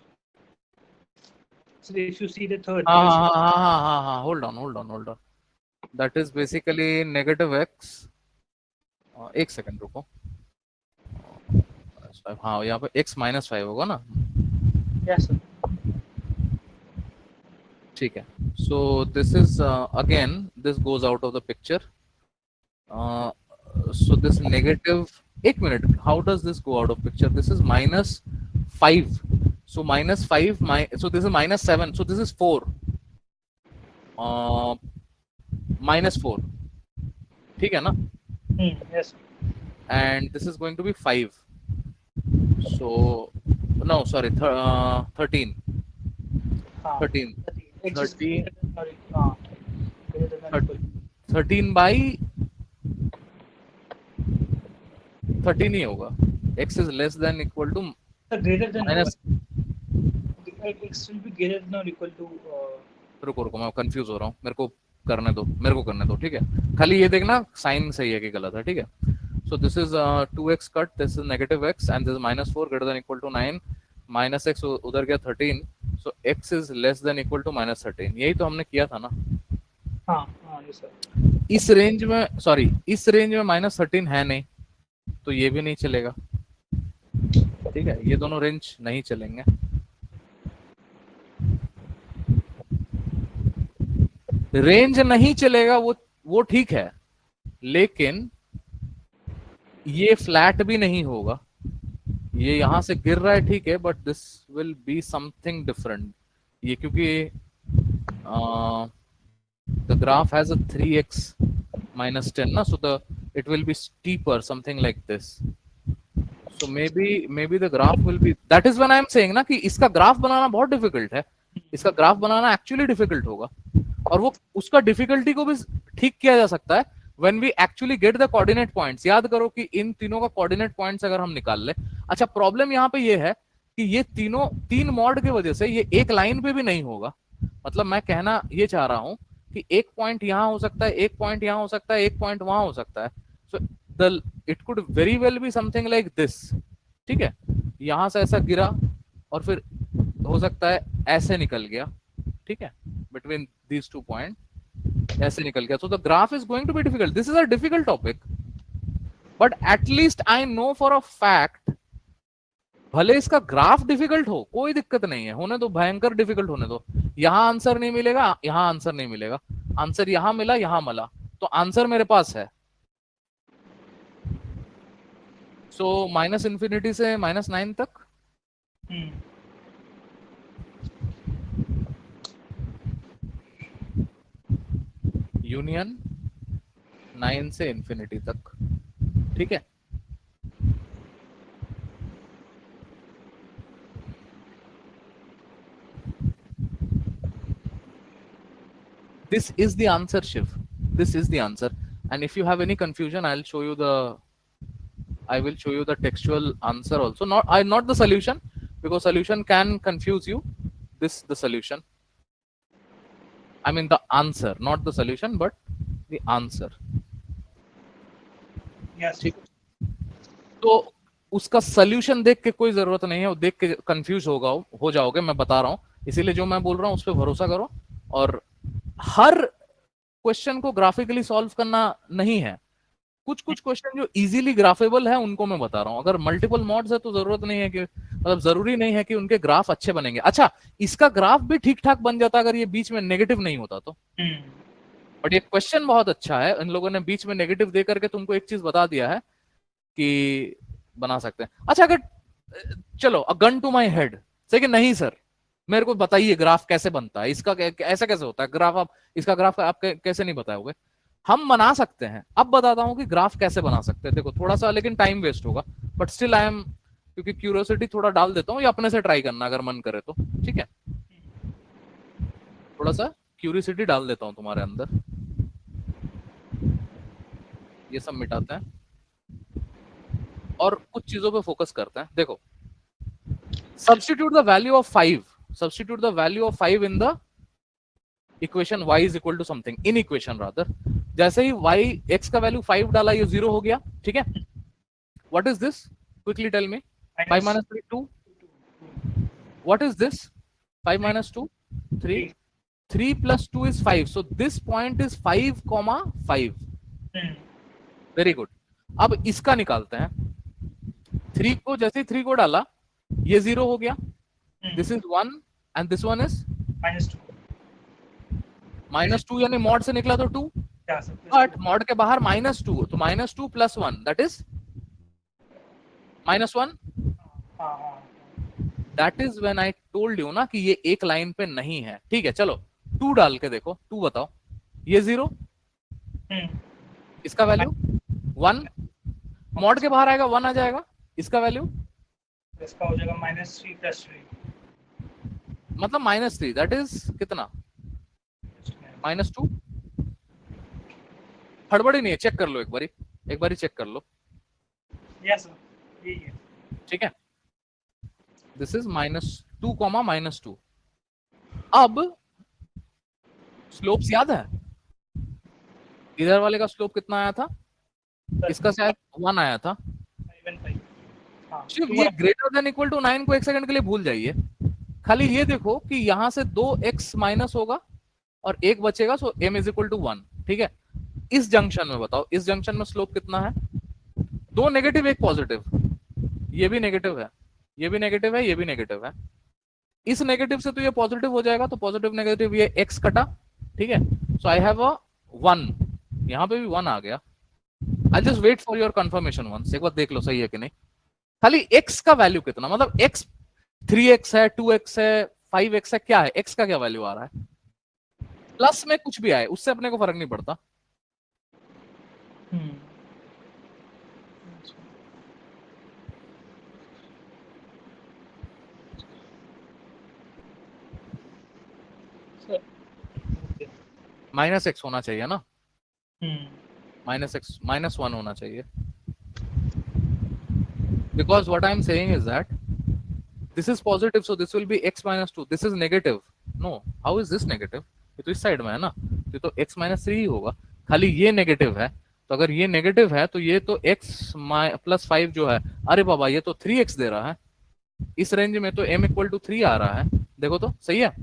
So if you see the third हाँ case, हाँ हाँ हाँ हाँ हाँ, hold on, that is basically negative x, एक second रुको, हाँ यहाँ पे x -5 होगा ना, yes sir. ठीक है, so this is again this goes out of the picture, so this negative, एक minute, how does this go out of picture, this is -5, so -5 so this is -7, so this is 4, -4, ठीक है ना, Yes sir. and this is going to be 5, so no sorry 13 13 X is 13 greater than or equal. 13 by 13 ही होगा, x is less than equal to Greater than minus, X will be greater than or equal to रुको मैं confuse हो रहा हूँ, मेरे को करने दो, ठीक है, खाली ये देखना साइन सही है कि गलत है, ठीक है, so this is 2x cut, this is negative x and this is -4 greater than equal to 9, -x उधर गया 13, so x is less than equal to -13, यही तो हमने किया था ना, हाँ yes sir. इस रेंज में सॉरी इस रेंज में -13 है नहीं, तो ये भी नहीं चलेगा, ठीक है, ये दोनों रेंज नहीं चलेंगे, रेंज नहीं चलेगा वो ठीक है, लेकिन ये फ्लैट भी नहीं होगा, ये यहां से गिर रहा है ठीक है, but this will be something different, ये क्योंकि the graph has a 3x -10 ना, so the it will be steeper something like this, so maybe the graph will be, that is when I am saying ना कि इसका graph बनाना बहुत difficult है, इसका graph बनाना actually difficult होगा, और वो उसका डिफिकल्टी को भी ठीक किया जा सकता है when we actually get the coordinate points, याद करो कि इन तीनों का कोऑर्डिनेट पॉइंट्स अगर हम निकाल ले, अच्छा प्रॉब्लम यहाँ पे ये है कि ये तीन मॉड की वजह से ये एक लाइन पे भी नहीं होगा, मतलब मैं कहना ये चाह रहा हूं कि एक पॉइंट यहाँ हो सकता है, एक पॉइंट यहाँ हो सकता है, एक पॉइंट वहां हो सकता है, so it could very well B something like this, ठीक है, यहां से ऐसा गिरा और फिर हो सकता है ऐसे निकल गया, ठीक है, बिटवीन दीज 2 पॉइंट ऐसे निकल गया, so the graph is going to be difficult, this is a difficult topic, but at least I know for a fact, भले इसका ग्राफ डिफिकल्ट हो कोई दिक्कत नहीं है, होने दो, भयंकर डिफिकल्ट होने दो, यहां आंसर नहीं मिलेगा, यहां आंसर नहीं मिलेगा, आंसर यहां मिला यहां मिला, तो आंसर मेरे पास है, सो -∞ से -9 तक, यूनियन 9 से इंफिनिटी तक, ठीक है, this is the answer, Shiv, this is the answer, and if you have any confusion I will show you the textual answer also, not the solution, because solution can confuse you, this the solution, I mean the answer, not the solution but the answer, yes. ठीक, तो उसका solution देख के कोई जरूरत नहीं है, वो देख के कंफ्यूज हो जाओगे, मैं बता रहा हूं, इसीलिए जो मैं बोल रहा हूं उस पर भरोसा करो, और हर क्वेश्चन को ग्राफिकली सॉल्व करना नहीं है, कुछ क्वेश्चन जो इजीली ग्राफेबल है उनको मैं बता रहा हूं, अगर मल्टीपल मॉड्स है तो जरूरत नहीं है कि, मतलब जरूरी नहीं है कि उनके ग्राफ अच्छे बनेंगे, अच्छा इसका ग्राफ भी ठीक ठाक बन जाता अगर ये बीच में नेगेटिव नहीं होता तो, बट ये क्वेश्चन बहुत अच्छा है, इन लोगों ने बीच में नेगेटिव दे करके तुमको एक चीज बता दिया है कि बना सकते हैं, अच्छा अगर चलो a gun to my head से कि नहीं सर मेरे को बताइए ग्राफ कैसे बनता है, इसका ऐसा कैसे होता है ग्राफ, आप इसका ग्राफ आप कैसे नहीं बताओगे, हम बना सकते हैं, अब बताता हूं कि ग्राफ कैसे बना सकते हैं, देखो थोड़ा सा लेकिन टाइम वेस्ट होगा, बट स्टिल आई एम, क्योंकि क्यूरियोसिटी थोड़ा डाल देता हूँ, या अपने से ट्राई करना अगर मन करे तो, ठीक है, थोड़ा सा क्यूरियोसिटी डाल देता हूं तुम्हारे अंदर, ये सब मिटाते हैं और कुछ चीजों पे फोकस करते हैं, देखो substitute the value of 5 in the equation y is equal to something, in equation rather, जैसे ही y x का वैल्यू 5 डाला ये 0 हो गया, ठीक है, what is this, quickly tell me, 5 minus 3 2. What is this? 5 minus 2 3. 3 plus 2 is 5. So this point is 5 comma 5. Very good. अब इसका निकालते हैं. 3 को जैसे 3 को डाला ये 0 हो गया. This is 1 and this one is -2 यानी मॉड से निकला तो 2. बट मॉड के बाहर -2 तो -2 + 1 that is -1. That is when I told you ना कि ये एक लाइन पे नहीं है. ठीक है चलो 2 डाल के देखो. 2 बताओ. ये 0 इसका वैल्यू 1 मॉड के बाहर आएगा 1 आ जाएगा. इसका वैल्यू इसका हो जाएगा -3 + 3 मतलब -3 दैट इज कितना -2. हड़बड़ी नहीं है. चेक कर लो एक बारी चेक कर लो. यस सर यही है. ठीक है. This is -2 comma -2. अब स्लोप्स याद है. इधर वाले का स्लोप कितना आया था. इसका शायद 1 आया था. शिव ये ग्रेटर देन इक्वल टू 9 को एक सेकंड के लिए भूल जाइए. खाली ये देखो कि यहां से 2x माइनस होगा और 1 बचेगा. सो m इज इक्वल टू 1. ठीक है. इस जंक्शन में बताओ इस जंक्शन में स्लोप कितना है. 2 नेगेटिव 1 पॉजिटिव. ये भी नेगेटिव है ये भी नेगेटिव है ये भी नेगेटिव है. इस नेगेटिव से तो ये पॉजिटिव हो जाएगा. तो पॉजिटिव नेगेटिव ये x कटा. ठीक है. So I have a 1. यहां पे भी 1 आ गया. I just wait for your confirmation once. एक बार देख लो सही है कि नहीं. खाली x का वैल्यू कितना मतलब x 3x है 2x है 5x है. क्या है x का क्या वैल्यू आ रहा है. प्लस में कुछ भी आए उससे अपने को फर्क नहीं पड़ता. -x होना चाहिए ना. -x -1 होना चाहिए. Because what I am saying is that this is positive, so this will be x minus 2. This is negative. No, how is this negative? ये तो इस साइड में है ना. ये तो x minus 3 ही होगा. खाली ये नेगेटिव है. तो अगर ये नेगेटिव है तो ये तो x + 5 जो है. अरे बाबा ये तो 3x दे रहा है. इस रेंज में तो m = 3 आ रहा है. देखो तो सही है.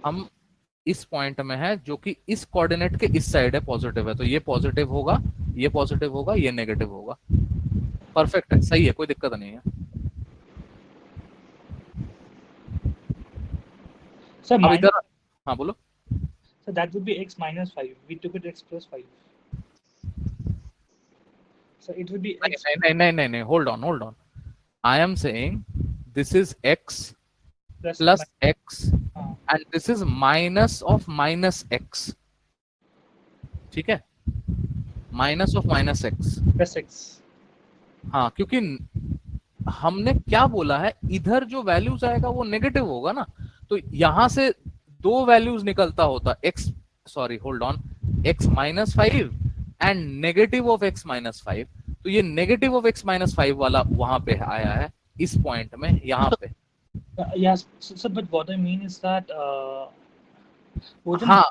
हम इस पॉइंट में है जो कि इस कोऑर्डिनेट के इस साइड है. पॉजिटिव है तो ये पॉजिटिव होगा ये पॉजिटिव होगा ये नेगेटिव होगा. परफेक्ट है. सही है. कोई दिक्कत नहीं है. सर अब इधर हाँ बोलो. So that would be x minus 5. We took it x plus 5. So it would be x. नहीं. Hold on. I am saying this is x plus x and this is minus of minus x. ठीक है. Minus of minus x. Plus x. हाँ क्योंकि हमने क्या बोला है इधर जो वैल्यूज आएगा वो नेगेटिव होगा ना. तो यहां से 2 वैल्यूज निकलता होता x sorry hold on x -5 and negative of x -5. तो ये नेगेटिव ऑफ x -5 वाला वहां पे आया है इस पॉइंट में यहाँ पे. Yes, so but what I mean is that हाँ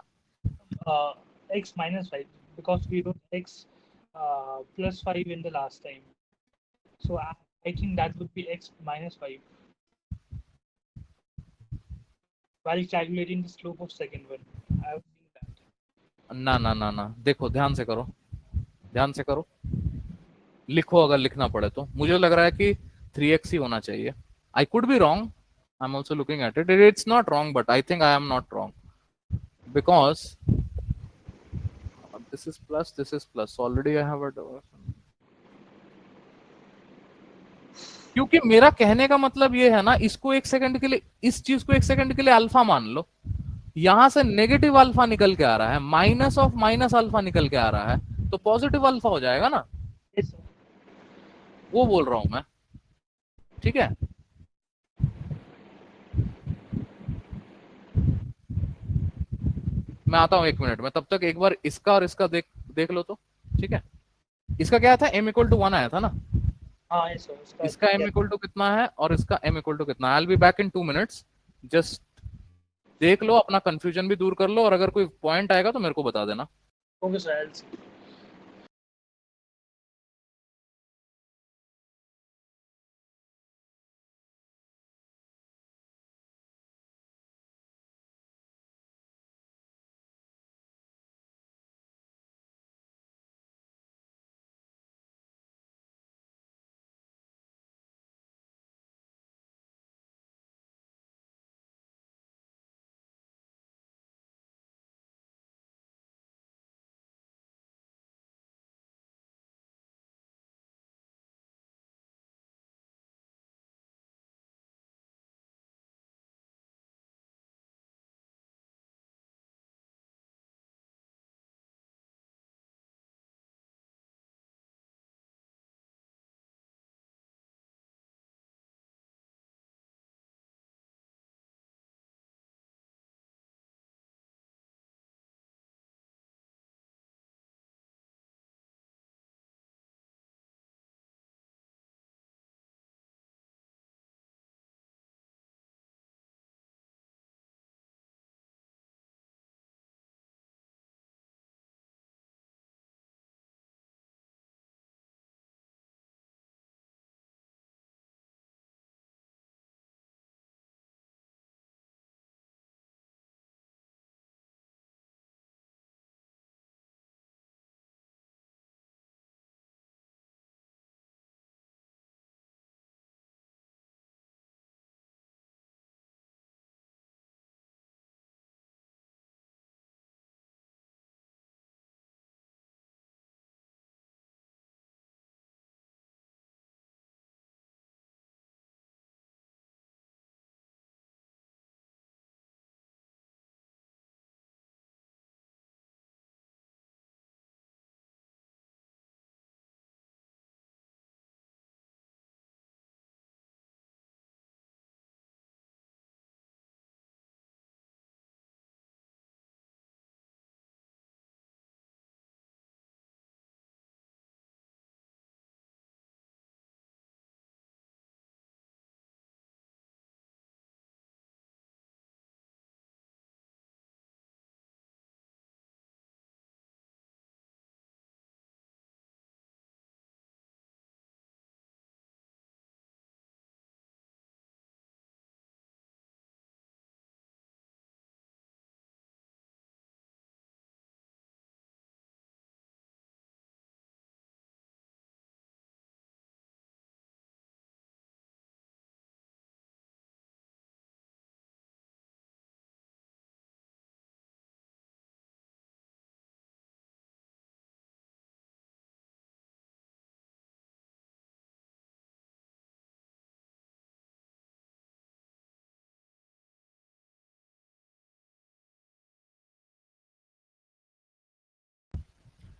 x minus 5 because we wrote x plus 5 in the last time. So I think that would be x minus 5 while calculating the slope of second one. I would think that. ना देखो ध्यान से करो. लिखो अगर लिखना पड़े तो. मुझे लग रहा है कि 3x ही होना चाहिए. I could be wrong. I'm also looking at it. It's not wrong, but I think I am not wrong because this is plus. Already I have a diversion. क्योंकि मेरा कहने का मतलब ये है ना इसको एक सेकंड के लिए इस चीज को एक सेकंड के लिए अल्फा मान लो. यहां से नेगेटिव अल्फा निकल के आ रहा है माइनस ऑफ माइनस अल्फा निकल के आ रहा है तो पॉजिटिव अल्फा हो जाएगा ना. वो बोल रहा हूं मैं. ठीक है. मैं आता हूं 1 मिनट में. तब तक एक बार इसका और इसका देख लो तो. ठीक है. इसका क्या था m = 1 आया था ना. हाँ yes sir. इसका m = कितना है और इसका m = कितना है. I will be back in 2 minutes. Just देख लो अपना कंफ्यूजन भी दूर कर लो और अगर कोई पॉइंट आएगा तो मेरे को बता देना. Okay, sir, I'll see.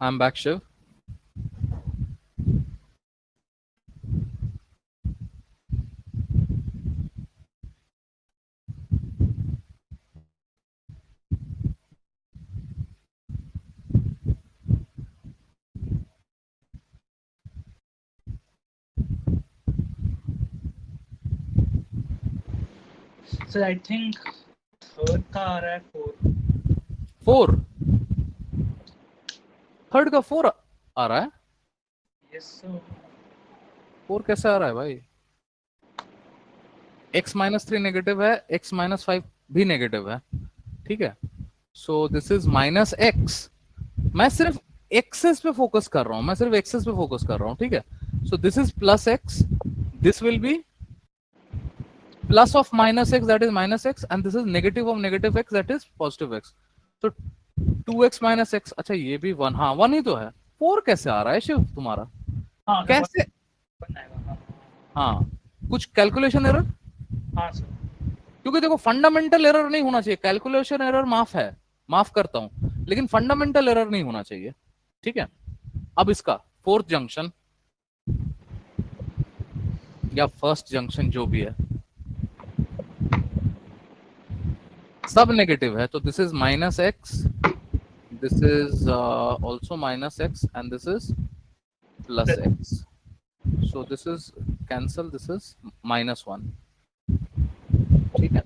I'm back, Shiv. Sir, I think third का आ रहा है 4. 4, थर्ड का 4 आ रहा है. Yes, sir. 4 कैसे आ रहा है भाई? x-3 नेगेटिव है, x-5 भी नेगेटिव है. ठीक है. So this is -x. मैं सिर्फ एक्सेस पे फोकस कर रहा हूं, मैं सिर्फ एक्सेस पे फोकस कर रहा हूं. ठीक है. So this is +x, this will B plus of -x, that is -x, and this is negative of -x, that is +x. So 2x - x. अच्छा ये भी 1, हाँ 1 ही तो है. 4 कैसे आ रहा है शिव तुम्हारा? हाँ, कैसे? वन आएगा. हाँ. हाँ, कुछ कैलकुलेशन एरर? हाँ सर. क्योंकि देखो फंडामेंटल एरर नहीं होना चाहिए. कैलकुलेशन एरर माफ है, माफ करता हूं, लेकिन फंडामेंटल एरर नहीं होना चाहिए. ठीक है. अब इसका फोर्थ जंक्शन या फर्स्ट जंक्शन जो भी है सब नेगेटिव है, तो this is -x, this is also -x, and this is +x. So this is cancel, this is -1. ठीक है.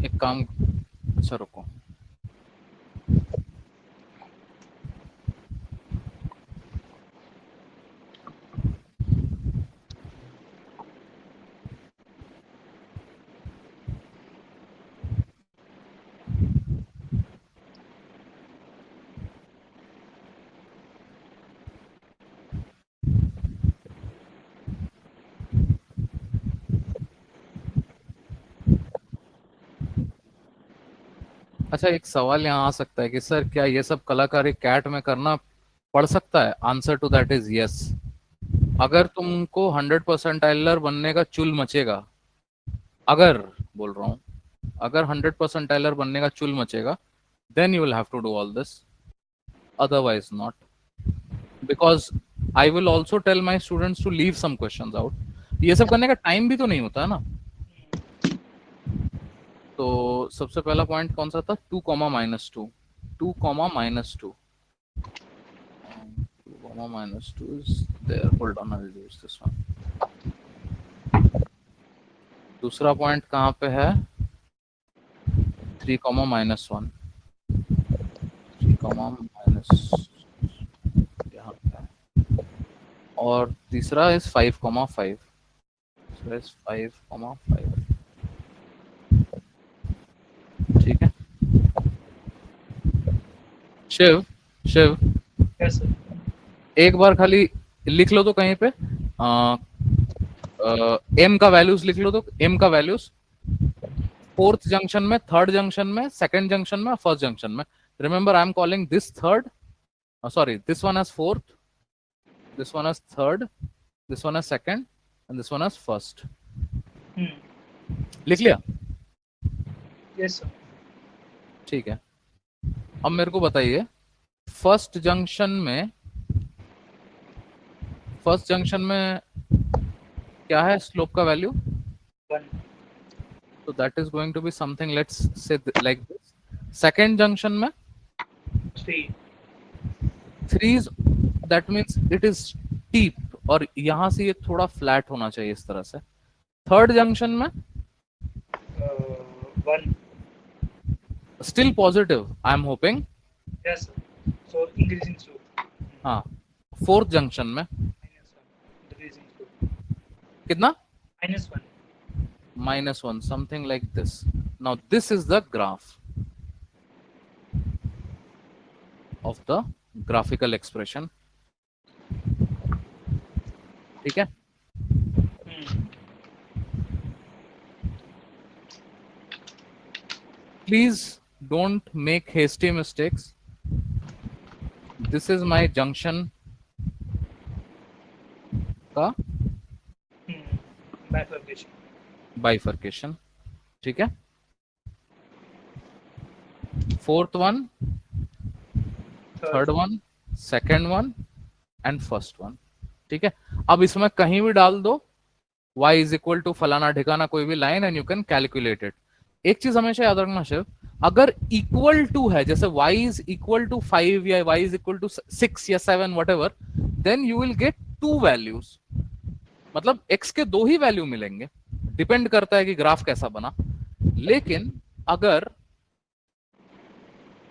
एक काम, अच्छा रुको, अच्छा एक सवाल यहाँ आ सकता है कि सर क्या ये सब कलाकारी कैट में करना पड़ सकता है? Answer to that is yes. अगर तुमको 100% बनने का चुल मचेगा, अगर, बोल रहा हूँ, अगर 100% बनने का चुल मचेगा, then you will have to do all this, otherwise not, because I will also tell my students to leave some questions out. ये सब करने का टाइम भी तो नहीं होता है ना। तो सबसे पहला पॉइंट कौन सा था? 2, -2, 2, -2 is there. Hold on, I'll use this one. दूसरा पॉइंट कहाँ पे है? 3, -1, 3, यहाँ पे है। और तीसरा इज 5, 5, so is 5, 5। ठीक है शिव, शिव Yes, sir. एक बार खाली लिख लो तो कहीं पे एम का वैल्यूज लिख लो तो, एम का वैल्यूज फोर्थ जंक्शन में, थर्ड जंक्शन में, सेकंड जंक्शन में, फर्स्ट जंक्शन में। Remember I am calling this third, sorry, this one as fourth, this one as third, this one as second, and this one as first. लिख लिया? Yes, sir. ठीक है, अब मेरे को बताइए फर्स्ट जंक्शन में, फर्स्ट जंक्शन में क्या है स्लोप का वैल्यू? 1, तो that is going to be something, let's say like this. Second junction में 3, 3, that means it is steep, और यहां से ये थोड़ा फ्लैट होना चाहिए इस तरह से। थर्ड जंक्शन में 1. Still positive, I am hoping. Yes, sir. So increasing slope. हाँ, फोर्थ जंक्शन में -1. Decreasing slope. कितना? -1. -1, something like this. Now this is the graph of the graphical expression. ठीक है, please don't make hasty mistakes. This is my junction का Bifurcation. bifurcation. ठीक है, fourth one, third one, second one and first one. ठीक है, अब इसमें कहीं भी डाल दो y इज इक्वल टू फलाना ठिकाना कोई भी line, and you can calculate it. एक चीज हमेशा याद रखना शिव, अगर इक्वल टू है, जैसे y इज इक्वल टू 5 या y इज इक्वल टू 6 या 7 whatever, then you will get 2 values, मतलब x के 2 ही वैल्यू मिलेंगे, डिपेंड करता है कि ग्राफ कैसा बना। लेकिन अगर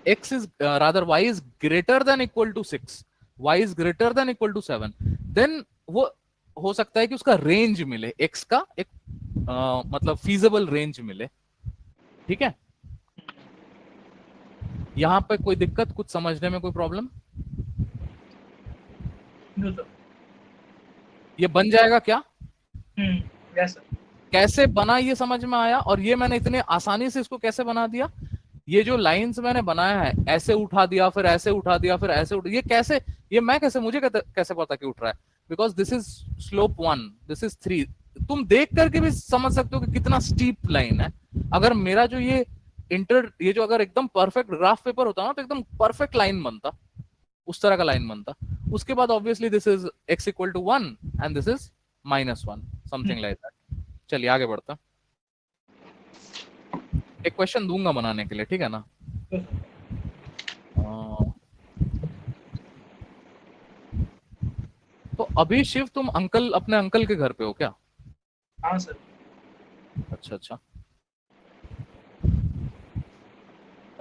x is rather y is greater than equal to 6, y is greater than equal to 7, then वो हो सकता है कि उसका रेंज मिले, x का एक मतलब फीजिबल रेंज मिले। ठीक है, यहाँ पे कोई दिक्कत, कुछ समझने में कोई प्रॉब्लम? No, sir. ये बन जाएगा क्या? Yes, sir. कैसे बना ये समझ में आया, और ये मैंने इतने आसानी से इसको कैसे बना दिया? ये जो लाइंस मैंने बनाया है, ऐसे उठा दिया, फिर ऐसे उठा दिया, फिर ऐसे उठा, ये कैसे, ये मैं कैसे, मुझे कैसे पता कि उठ रहा है? Because this is slope 1, this is 3। तुम देख करके भी समझ सकते हो कि कितना स्टीप लाइन है। अगर मेरा जो ये जो अगर एकदम परफेक्ट ग्राफ पेपर होता ना, तो एकदम परफेक्ट लाइन बनता, उस तरह का लाइन बनता। उसके बाद obviously this is x equal to 1 and this is -1, something like that. चलिए आगे बढ़ता, एक क्वेश्चन दूंगा बनाने के लिए, ठीक है ना? तो अभी शिव तुम अपने अंकल के घर पे हो क्या? हाँ सर। अच्छा अच्छा,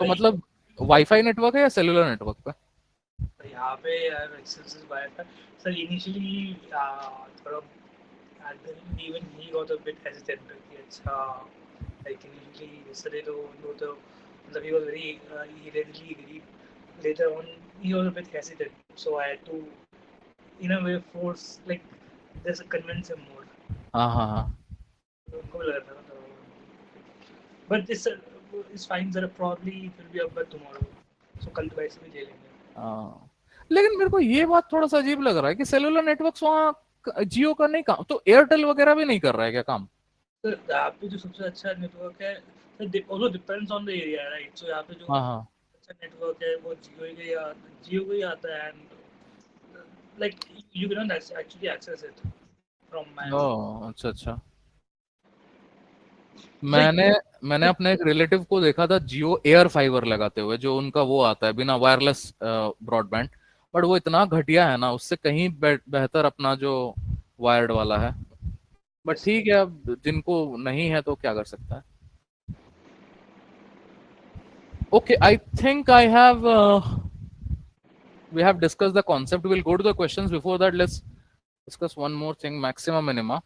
तो मतलब वाईफाई नेटवर्क है या सेलुलर नेटवर्क पे? यहाँ पे यार एक्सेस वाईफाई सर इनिशियली थोड़ा and then even he got a bit hesitant कि अच्छा like initially yesterday तो वो तो मतलब he was very he readily agreed later on he was a bit hesitant so I had to in a way force like just convince him more हाँ हाँ हाँ। उनको भी लगा था but this is fine sir probably it will be up by tomorrow so कल तो वैसे भी ले लेंगे हाँ। लेकिन मेरे को ये बात थोड़ा सा अजीब लग रहा है कि सेलुलर नेटवर्क्स वहाँ जियो का नहीं काम, तो एयरटेल वगैरह भी नहीं कर रहा है क्या काम? सर यहाँ पे जो सबसे अच्छा नेटवर्क है sir also depends on the area right so यहाँ पे जो हाँ हाँ। अच्छा नेटवर्क है वो जियो का ही आता है and like you cannot actually access it from my oh, end. अच्छा अच्छा। Like मैंने मैंने अपने एक रिलेटिव को देखा था जियो एयर फाइबर लगाते हुए, जो उनका वो आता है बिना वायरलेस ब्रॉडबैंड, बट वो इतना घटिया है ना, उससे कहीं बेहतर अपना जो वायर्ड वाला है। बट yes, ठीक है, अब जिनको नहीं है तो क्या कर सकता है। Okay, I think I have we have discussed the concept. We'll go to the questions. Before that, let's discuss one more thing: maxima minima.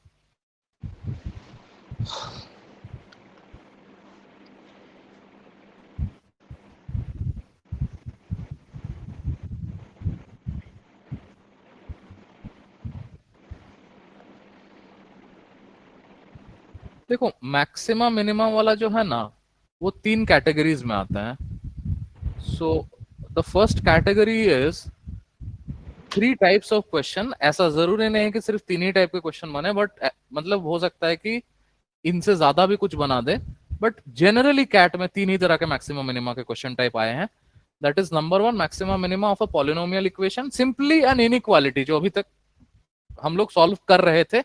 देखो, मैक्सिमा मिनिमा वाला जो है ना, वो तीन कैटेगरीज में आता है। So the first category is three types of question. ऐसा जरूरी नहीं है कि सिर्फ तीन ही टाइप के क्वेश्चन बने, बट मतलब हो सकता है कि इनसे ज्यादा भी कुछ बना दे, बट जनरली कैट में तीन ही तरह के मैक्सिमम मिनिमा के क्वेश्चन टाइप आए हैं। That is number one, maximum minima of a polynomial equation, simply an inequality, जो अभी तक हम लोग सॉल्व कर रहे थे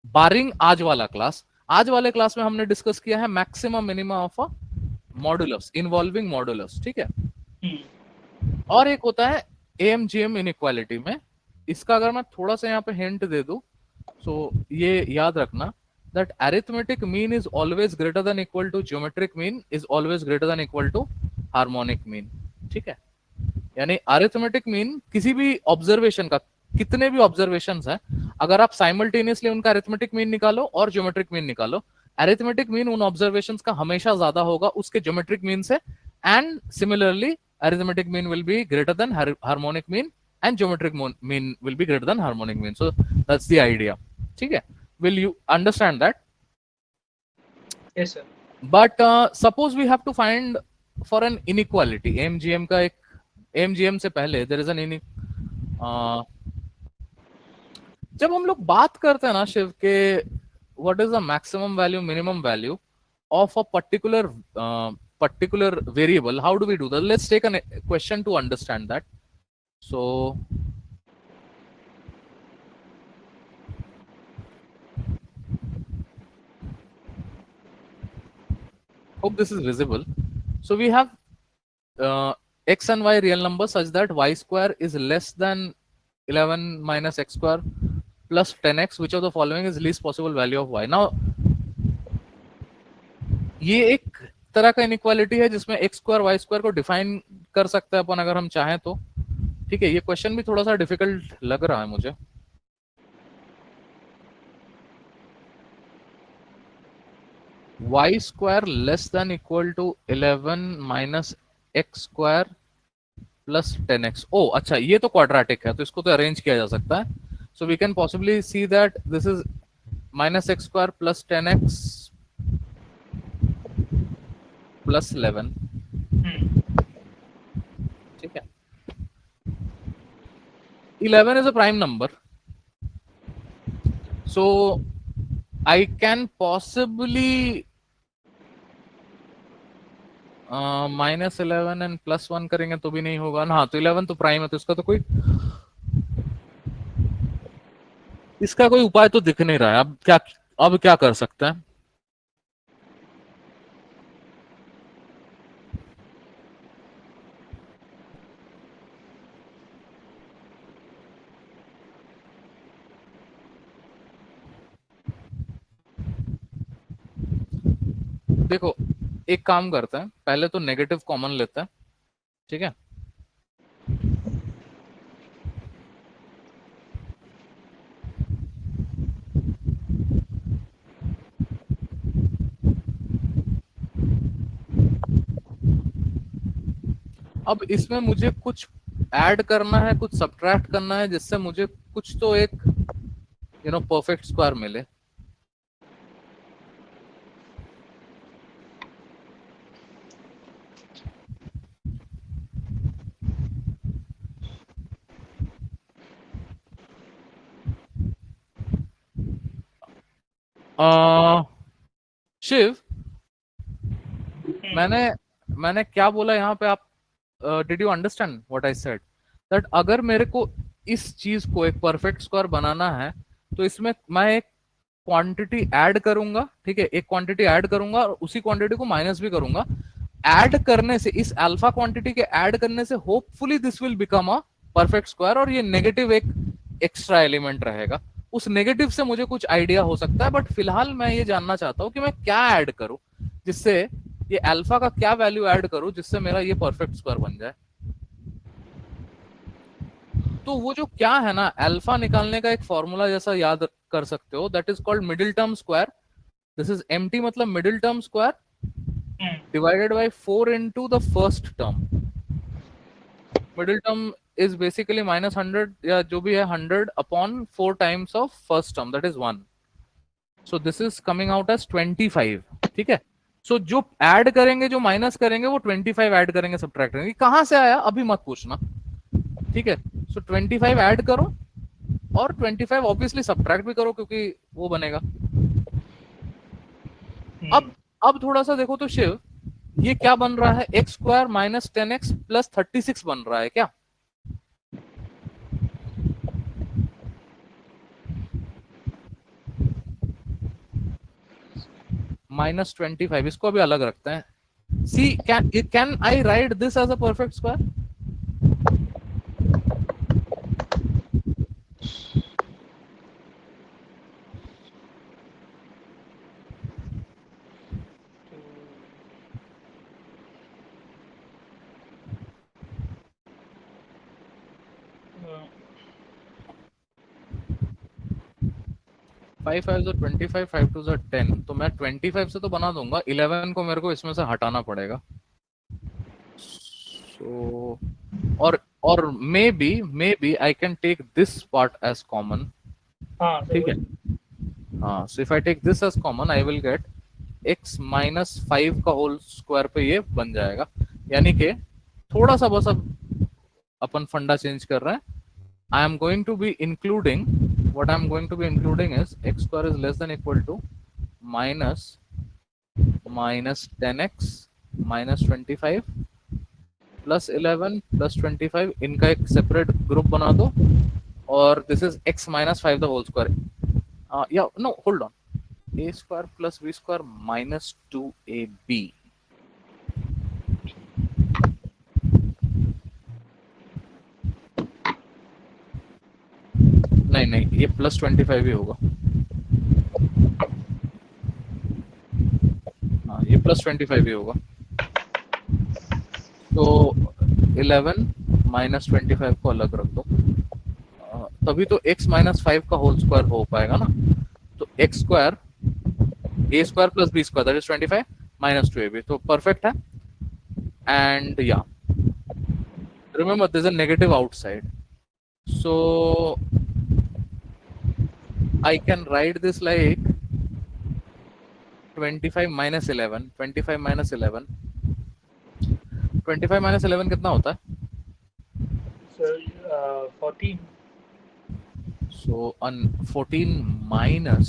बारिंग आज वाला क्लास। आज वाले क्लास में हमने डिस्कस किया है maximum minima of a modulus involving modulus, ठीक है। और एक होता है एएमजीएम इनइक्वालिटी में। इसका अगर मैं थोड़ा सा यहाँ पे हिंट दे दूं, तो ये याद रखना that arithmetic mean is always greater than equal to geometric mean is always greater than equal to harmonic mean, ठीक है। यानी अरिथमेटिक मीन किसी भी ऑब्जर्वेशन का, कितने भी ऑब्जर्वेशन है, अगर आप साइमल्टेनियसली उनका अरिथमेटिक मीन निकालो और ज्योमेट्रिक मीन निकालो, अरिथमेटिक मीन उन ऑब्जर्वेशन का हमेशा ज्यादा होगा उसके ज्योमेट्रिक मीन से, and similarly arithmetic mean will be greater than harmonic mean and geometric mean will be greater than harmonic mean. So that's the idea, ठीक है। Will you understand that? yes sir. But suppose we have to find for an inequality AM GM का एक, MGM से पहले there is an जब हम लोग बात करते हैं ना शिव के what is the maximum value minimum value of a particular variable, how do we do that? Let's take a question to understand that. So hope this is visible. So we have x and y real numbers such that y square is less than 11 minus x square plus 10x. Which of the following is least possible value of y? Now ये एक तरह का inequality है जिसमें x square Y square को define कर सकते हैं अपन अगर हम चाहें तो, ठीक है। ये क्वेश्चन भी थोड़ा सा डिफिकल्ट लग रहा है मुझे। Y square less than equal to 11 minus x square plus 10x। Oh अच्छा, ये तो क्वाड्रेटिक है तो इसको तो अरेंज किया जा सकता है। So we can possibly see that this is minus x square plus 10x plus 11, ठीक है। 11 is a prime number, so I can possibly minus 11 and plus 1 करेंगे तो भी नहीं होगा ना। हाँ, तो 11 तो प्राइम है, तो इसका तो कोई, इसका कोई उपाय तो दिख नहीं रहा है। अब क्या कर सकते हैं? देखो, एक काम करते हैं, पहले तो नेगेटिव कॉमन लेते हैं, ठीक है। अब इसमें मुझे कुछ ऐड करना है, कुछ सब्ट्रैक्ट करना है, जिससे मुझे कुछ तो एक परफेक्ट स्क्वायर मिले। शिव, हम्म, मैंने मैंने क्या बोला यहाँ पे, आप did you understand what I said? That अगर मेरे को इस चीज को एक परफेक्ट स्क्वायर बनाना है, तो इसमें मैं एक क्वांटिटी ऐड करूंगा, ठीक है, एक क्वांटिटी ऐड करूंगा और उसी क्वांटिटी को माइनस भी करूंगा। ऐड करने से, इस अल्फा क्वांटिटी के ऐड करने से hopefully this will become a perfect square, और ये नेगेटिव एक एक्स्ट्रा एलिमेंट रहेगा। उस नेगेटिव से मुझे कुछ आइडिया हो सकता है, बट फिलहाल मैं ये जानना चाहता हूँ कि मैं क्या ऐड करूं, जिससे ये अल्फा का क्या वैल्यू ऐड करूं जिससे मेरा ये परफेक्ट स्क्वायर बन जाए। तो वो जो क्या है ना, अल्फा निकालने का एक फॉर्मूला जैसा याद कर सकते हो, that is called middle term square. This is empty मतलब middle term square hmm, divided by 4 into the first term. Middle term is basically -100 या जो भी है 100 upon 4 times of first term, that is 1। So this is coming out as 25, ठीक है। सो जो add करेंगे, जो माइनस करेंगे, वो 25 ऐड करेंगे, सब्ट्रैक्ट करेंगे। कहां से आया अभी मत पूछना, ठीक है। सो 25 ऐड करो और 25 ऑब्वियसली सब्ट्रैक्ट भी करो, क्योंकि वो बनेगा। हम्म, अब थोड़ा सा देखो तो शिव, ये क्या बन रहा है, x square minus 10x plus 36 बन रहा है क्या? -25, इसको अभी अलग रखते हैं। See, can I write this as a perfect square? तो 5 5 25, 5 2 10, तो मैं 25 से तो बना दूंगा, 11 को मेरे को इसमें से हटाना पड़ेगा। सो और maybe I can take this part as common, हाँ सही ठीक है। बात है। हाँ, so if I take this as common I will get x-5 का होल स्क्वायर पे ये बन जाएगा। यानी कि थोड़ा सा बस अब अपन फंडा चेंज कर रहे हैं। I am going to be including, what I am going to be including is x square is less than equal to minus minus 10x minus 25 plus 11 plus 25, इनका एक सेपरेट ग्रुप बना दो, और this is x minus 5 the whole square। या no, hold on, a square plus b square minus 2ab। नहीं नहीं, ये plus 25 ही होगा। हाँ, ये प्लस 25 ही होगा। तो 11 माइनस 25 को अलग रख दो, तभी तो x माइनस 5 का होल स्क्वायर हो पाएगा ना। तो x square, a square plus b square, that is 25 minus 2ab, तो परफेक्ट है। एंड या remember this is a negative outside, so I can write this like 25 minus 11, 25 minus 11, 25 minus 11 कितना होता है? Sir 14। So on 14 minus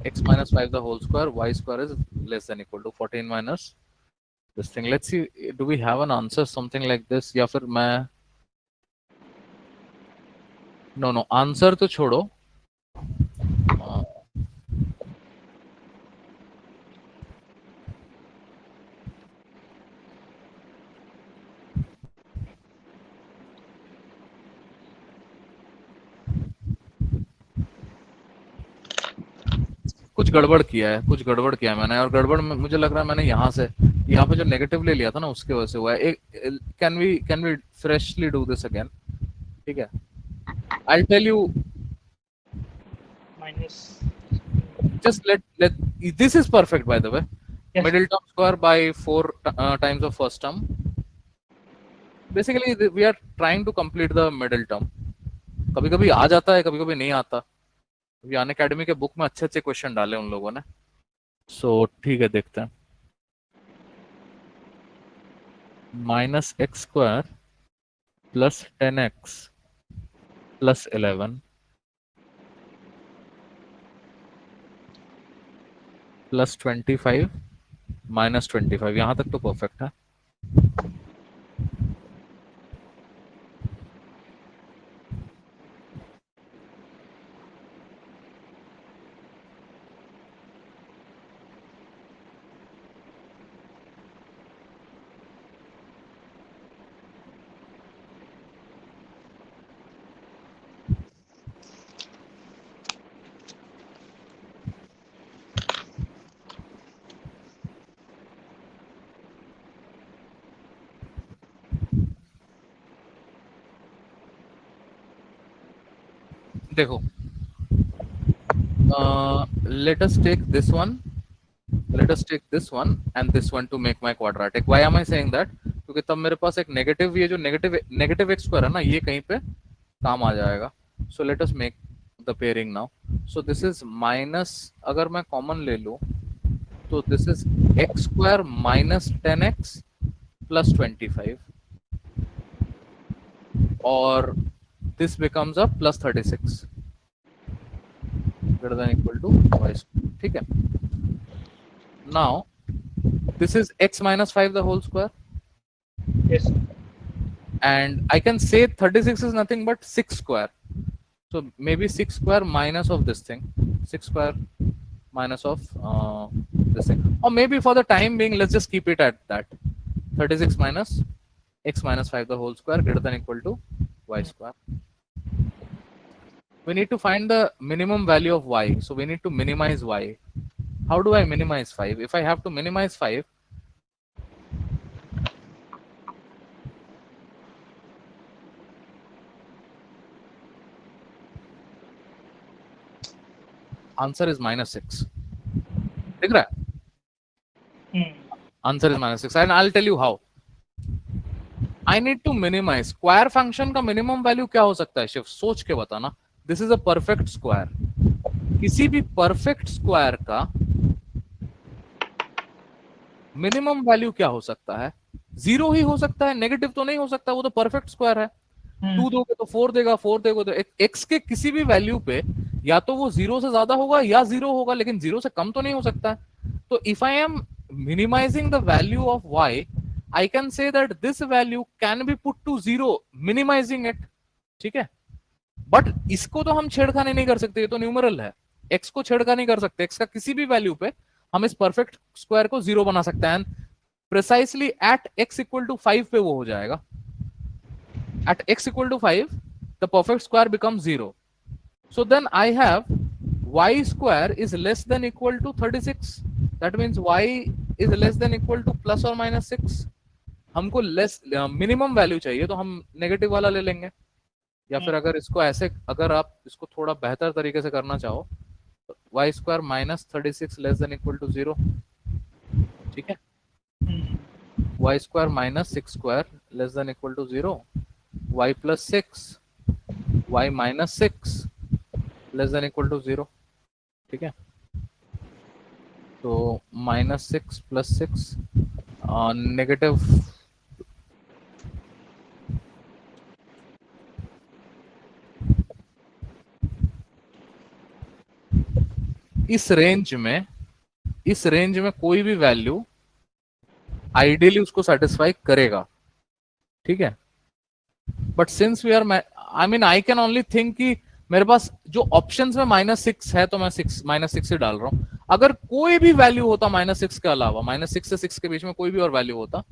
x minus 5 the whole square, y square is less than equal to 14 minus this thing. Let's see, do we have an answer something like this? या फिर मैं, no no, answer तो छोड़ो, कुछ गड़बड़ किया है, कुछ गड़बड़ किया है मैंने, और गड़बड़ में मुझे लग रहा है मैंने यहाँ पे जो नेगेटिव ले लिया था ना उसके वजह से हुआ है। एक can we freshly do this again? ठीक है, I tell you, minus. just let this is perfect by the way. Yes. Middle term square by 4 times of first term. Basically we are trying to complete the middle term. कभी कभी आ जाता है, कभी कभी नहीं आता। अभी अन अकेडमी के बुक में अच्छे अच्छे क्वेश्चन डाले उन लोगों ने। सो ठीक है, देखते हैं। -x² + 10x + 11 + 25 - 25, यहां तक तो परफेक्ट है। देखो, let us take this one, let us take this one and this one to make my quadratic. Why am I saying that? क्योंकि तब मेरे पास एक नेगेटिव, ये जो नेगेटिव x स्क्वायर है ना, ये कहीं पे काम आ जाएगा। So let us make the pairing now. So this is minus, अगर मैं कॉमन ले लूं तो दिस इज x² - 10x + 25 और this becomes a +36 greater than equal to y²। ठीक है, now this is x - 5 the whole square, Yes. and I can say 36 is nothing but 6², so maybe 6² minus of this thing, 6² minus of this thing, or maybe for the time being let's just keep it at that, 36 minus x - 5 the whole square greater than equal to y²। We need to find the minimum value of y, so we need to minimize y. How do I minimize 5? If I have to minimize 5, answer is -6। दिख रहा है? Answer is -6, and I'll tell you how. I need to minimize square function का minimum value क्या हो सकता है? शिव सोच के बताना। This is a perfect square. किसी भी perfect square का मिनिमम वैल्यू क्या हो सकता है? 0 ही हो सकता है, नेगेटिव तो नहीं हो सकता, वो तो परफेक्ट स्क्वायर है। 2 दोगे तो 4 देगा, 4 देगा तो x के किसी भी वैल्यू पे या तो वो 0 से ज्यादा होगा या 0 होगा, लेकिन 0 से कम तो नहीं हो सकता है। तो if I am minimizing the value of y, I can say that this value can be put to 0, minimizing it. ठीक है, बट इसको तो हम छेड़खानी नहीं कर सकते, ये तो न्यूमरल है। x को छेड़खानी कर सकते, x का किसी भी वैल्यू पे हम इस परफेक्ट स्क्वायर को 0 बना सकते हैं। प्रिसाइसली एट x = 5 पे वो हो जाएगा। At x = 5, the perfect square becomes 0. So then I have y² is less than equal to 36. That means y is less than equal to ±6. हमको लेस मिनिमम वैल्यू चाहिए तो हम नेगेटिव वाला ले लेंगे, या फिर अगर इसको ऐसे, अगर आप इसको थोड़ा बेहतर तरीके से करना चाहो तो y² - 36 less than equal to 0। ठीक है, y² - 6² less than equal to 0, y + 6, y - 6 less than equal to 0। ठीक है, तो -6 + 6 नेगेटिव, इस रेंज में कोई भी वैल्यू आइडियली उसको सेटिस्फाई करेगा। ठीक है, but since we are, I mean I can only think कि मेरे पास जो ऑप्शंस में -6 है तो मैं -6 ही डाल रहा हूं। अगर कोई भी वैल्यू होता -6 के अलावा, -6 से 6 के बीच में कोई भी और वैल्यू होता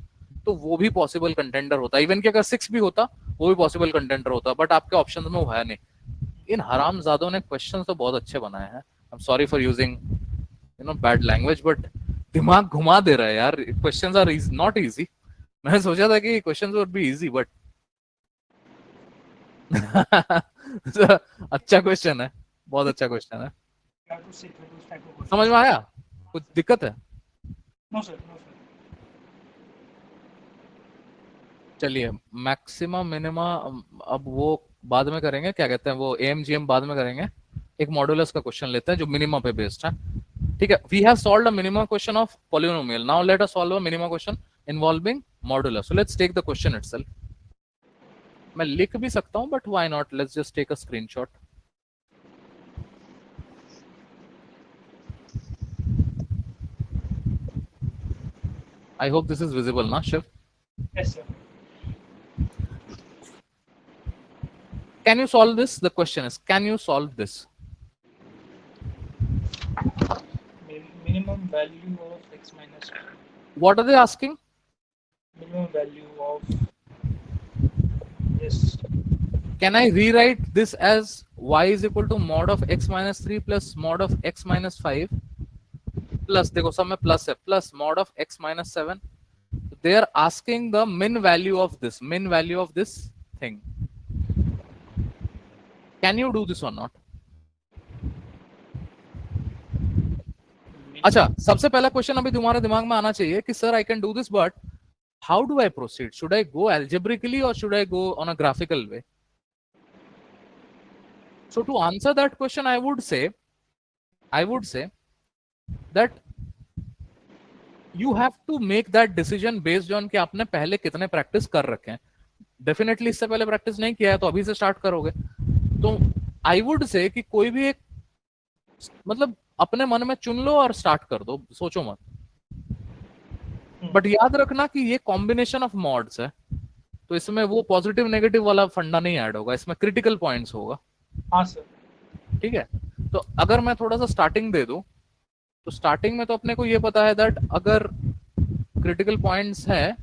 तो वो भी पॉसिबल कंटेंडर होता। इवन कि अगर 6 भी होता वो भी पॉसिबल कंटेंडर होता, बट आपके ऑप्शंस में वो है नहीं। इन हरामजादों ने क्वेश्चन तो बहुत अच्छे बनाए हैं। I am sorry for using bad language, but दिमाग घुमा दे रहा है यार. Questions are not easy. मैंने सोचा था कि questions would be easy, but अच्छा क्वेश्चन है, बहुत अच्छा क्वेश्चन है. Have to sit with those type of समझ questions. में आया? कुछ दिक्कत है? No sir, no sir. चलिए, मैक्सिमम मिनिमा अब वो बाद में करेंगे, क्या कहते हैं वो, एमजीएम बाद में करेंगे. एक मॉडुलस का क्वेश्चन लेते हैं जो मिनिमा पे बेस्ड है. ठीक है, we have solved a minimum question of polynomial. Now let us solve a minimum question involving modulus. So let's take the question itself. मैं लिख भी सकता हूं, but why not, let's just take a screenshot. I hope this is visible ना Shiv? Yes sir. Can you solve this? The question is, can you solve this? Minimum value of x minus 1. What are they asking? Minimum value of this. Can I rewrite this as y is equal to mod of x minus 3 plus mod of x minus 5 plus, देखो सब में plus है, plus mod of x minus 7. They are asking the min value of this thing. Can you do this or not? अच्छा, सबसे पहला question अभी तुम्हारे दिमाग में आना चाहिए कि sir I can do this, but how do I proceed? Should I go algebraically or should I go on a graphical way? So to answer that question, I would say that you have to make that decision based on कि आपने पहले कितने practice कर रखे हैं. Definitely इससे पहले practice नहीं किया है तो अभी से स्टार्ट करोगे. तो आई वुड से कि कोई भी एक, मतलब अपने मन में चुन लो और स्टार्ट कर दो, सोचो मत. बट याद रखना कि ये कॉम्बिनेशन ऑफ मॉड्स है, तो इसमें वो पॉजिटिव नेगेटिव वाला फंडा नहीं ऐड होगा, इसमें क्रिटिकल पॉइंट्स होगा. हाँ सर. ठीक है, तो अगर मैं थोड़ा सा स्टार्टिंग दे दूं, तो स्टार्टिंग में तो अपने को ये पता है दैट अगर क्रिटिकल पॉइंट्स है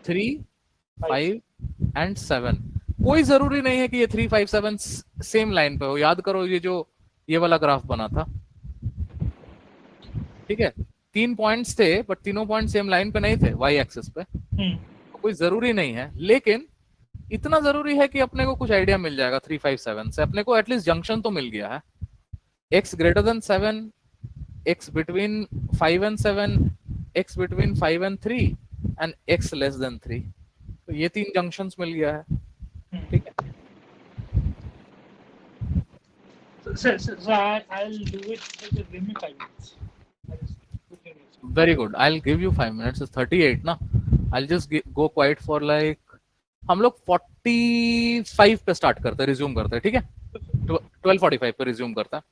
3, 5 एंड 7, कोई जरूरी नहीं है कि ये 3, 5, 7 सेम लाइन पे हो. याद करो ये वाला ग्राफ बना था. ठीक है, 3 पॉइंट्स थे बट तीनों पॉइंट सेम लाइन पे नहीं थे, वाई एक्सिस पे. तो कोई जरूरी नहीं है, लेकिन इतना जरूरी है कि अपने को कुछ आइडिया मिल जाएगा 3, 5, 7 से. अपने को एटलीस्ट जंक्शन तो मिल गया है. x greater then 7, x between 5 and 7, x between 5 and 3 and x less than 3. तो ये 3 जंक्शंस मिल गया है. ठीक है, Sir, I'll do it. Just give me 5 minutes. I'll just put your notes. very good. I'll give you 5 minutes. It's 38 ना. I'll just go quiet for like, हम लोग 45 पे स्टार्ट करते हैं, रिज्यूम करते हैं. ठीक है, 12:45 पे रिज्यूम करता है.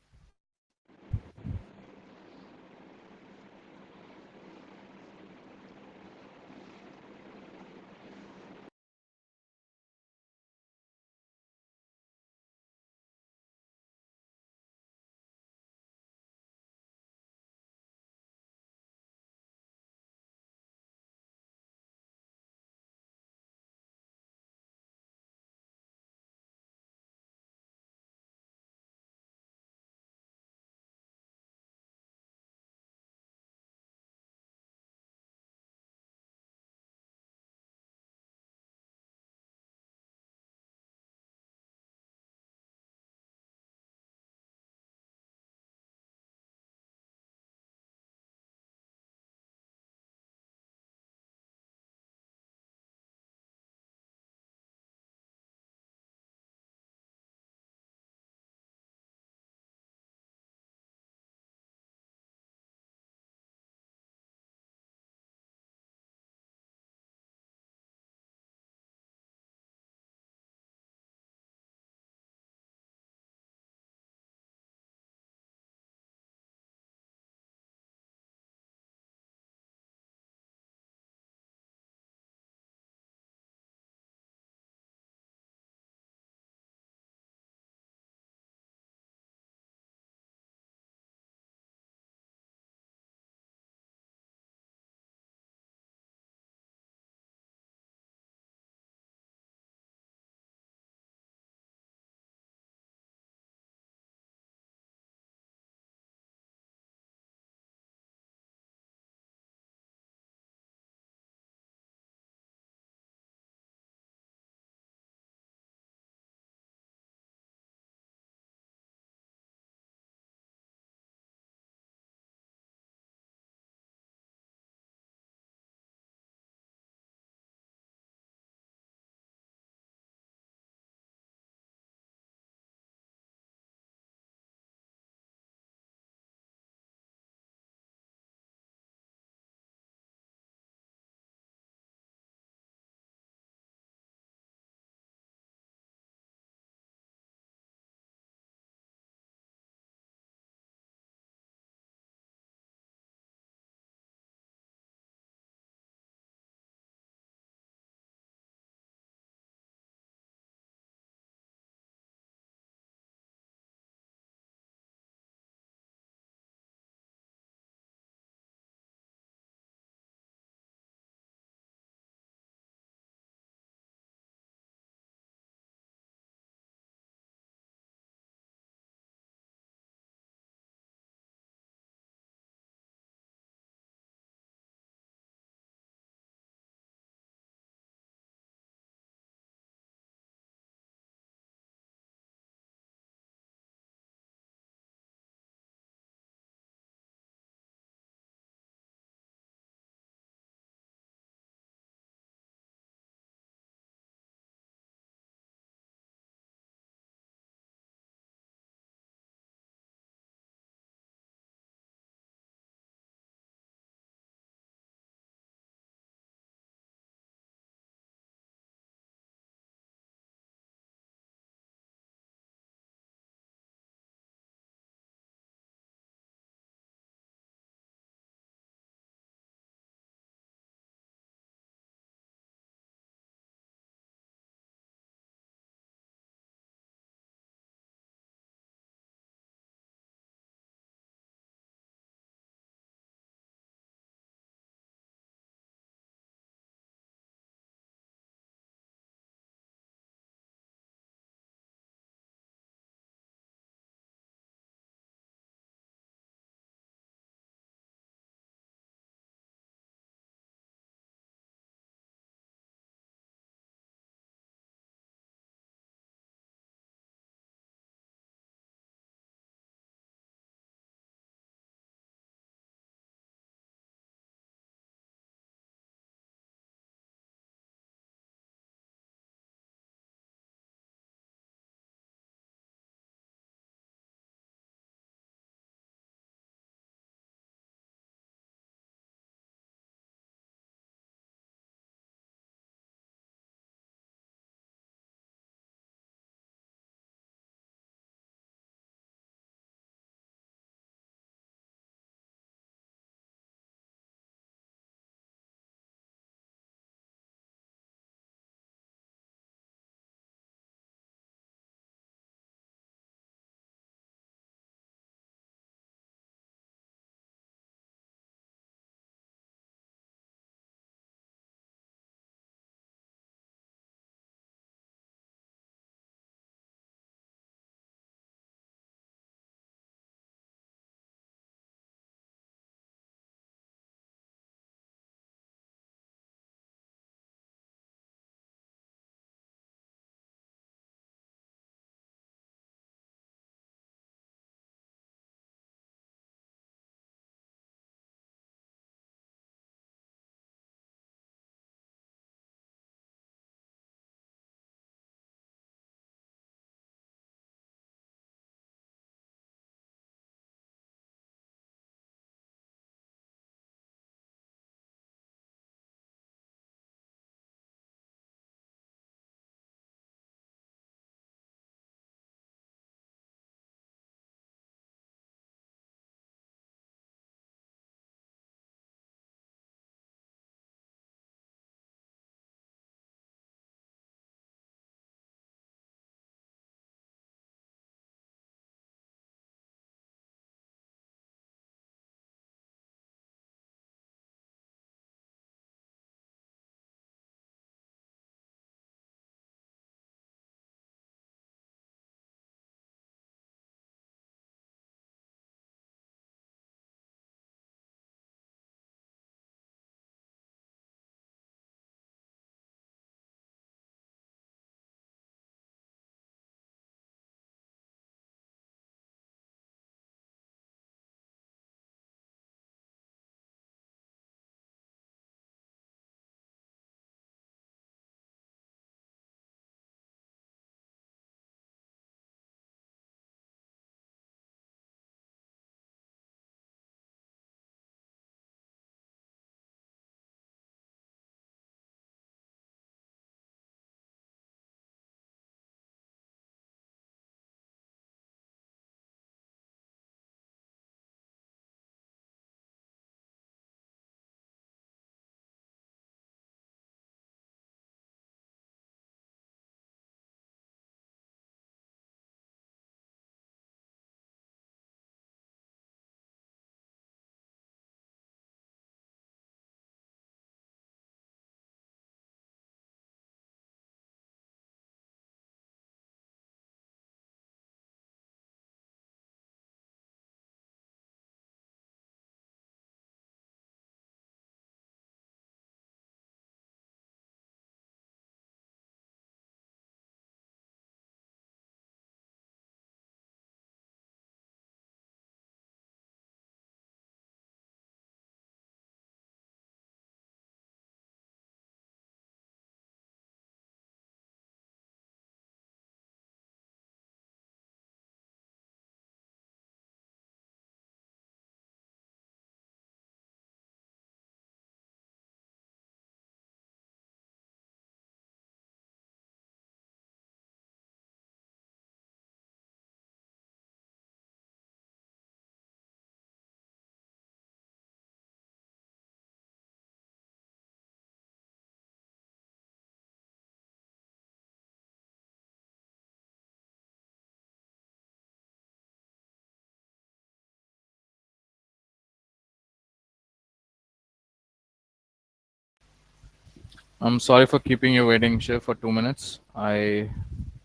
I'm sorry for keeping you waiting, Shiv, for 2 minutes. I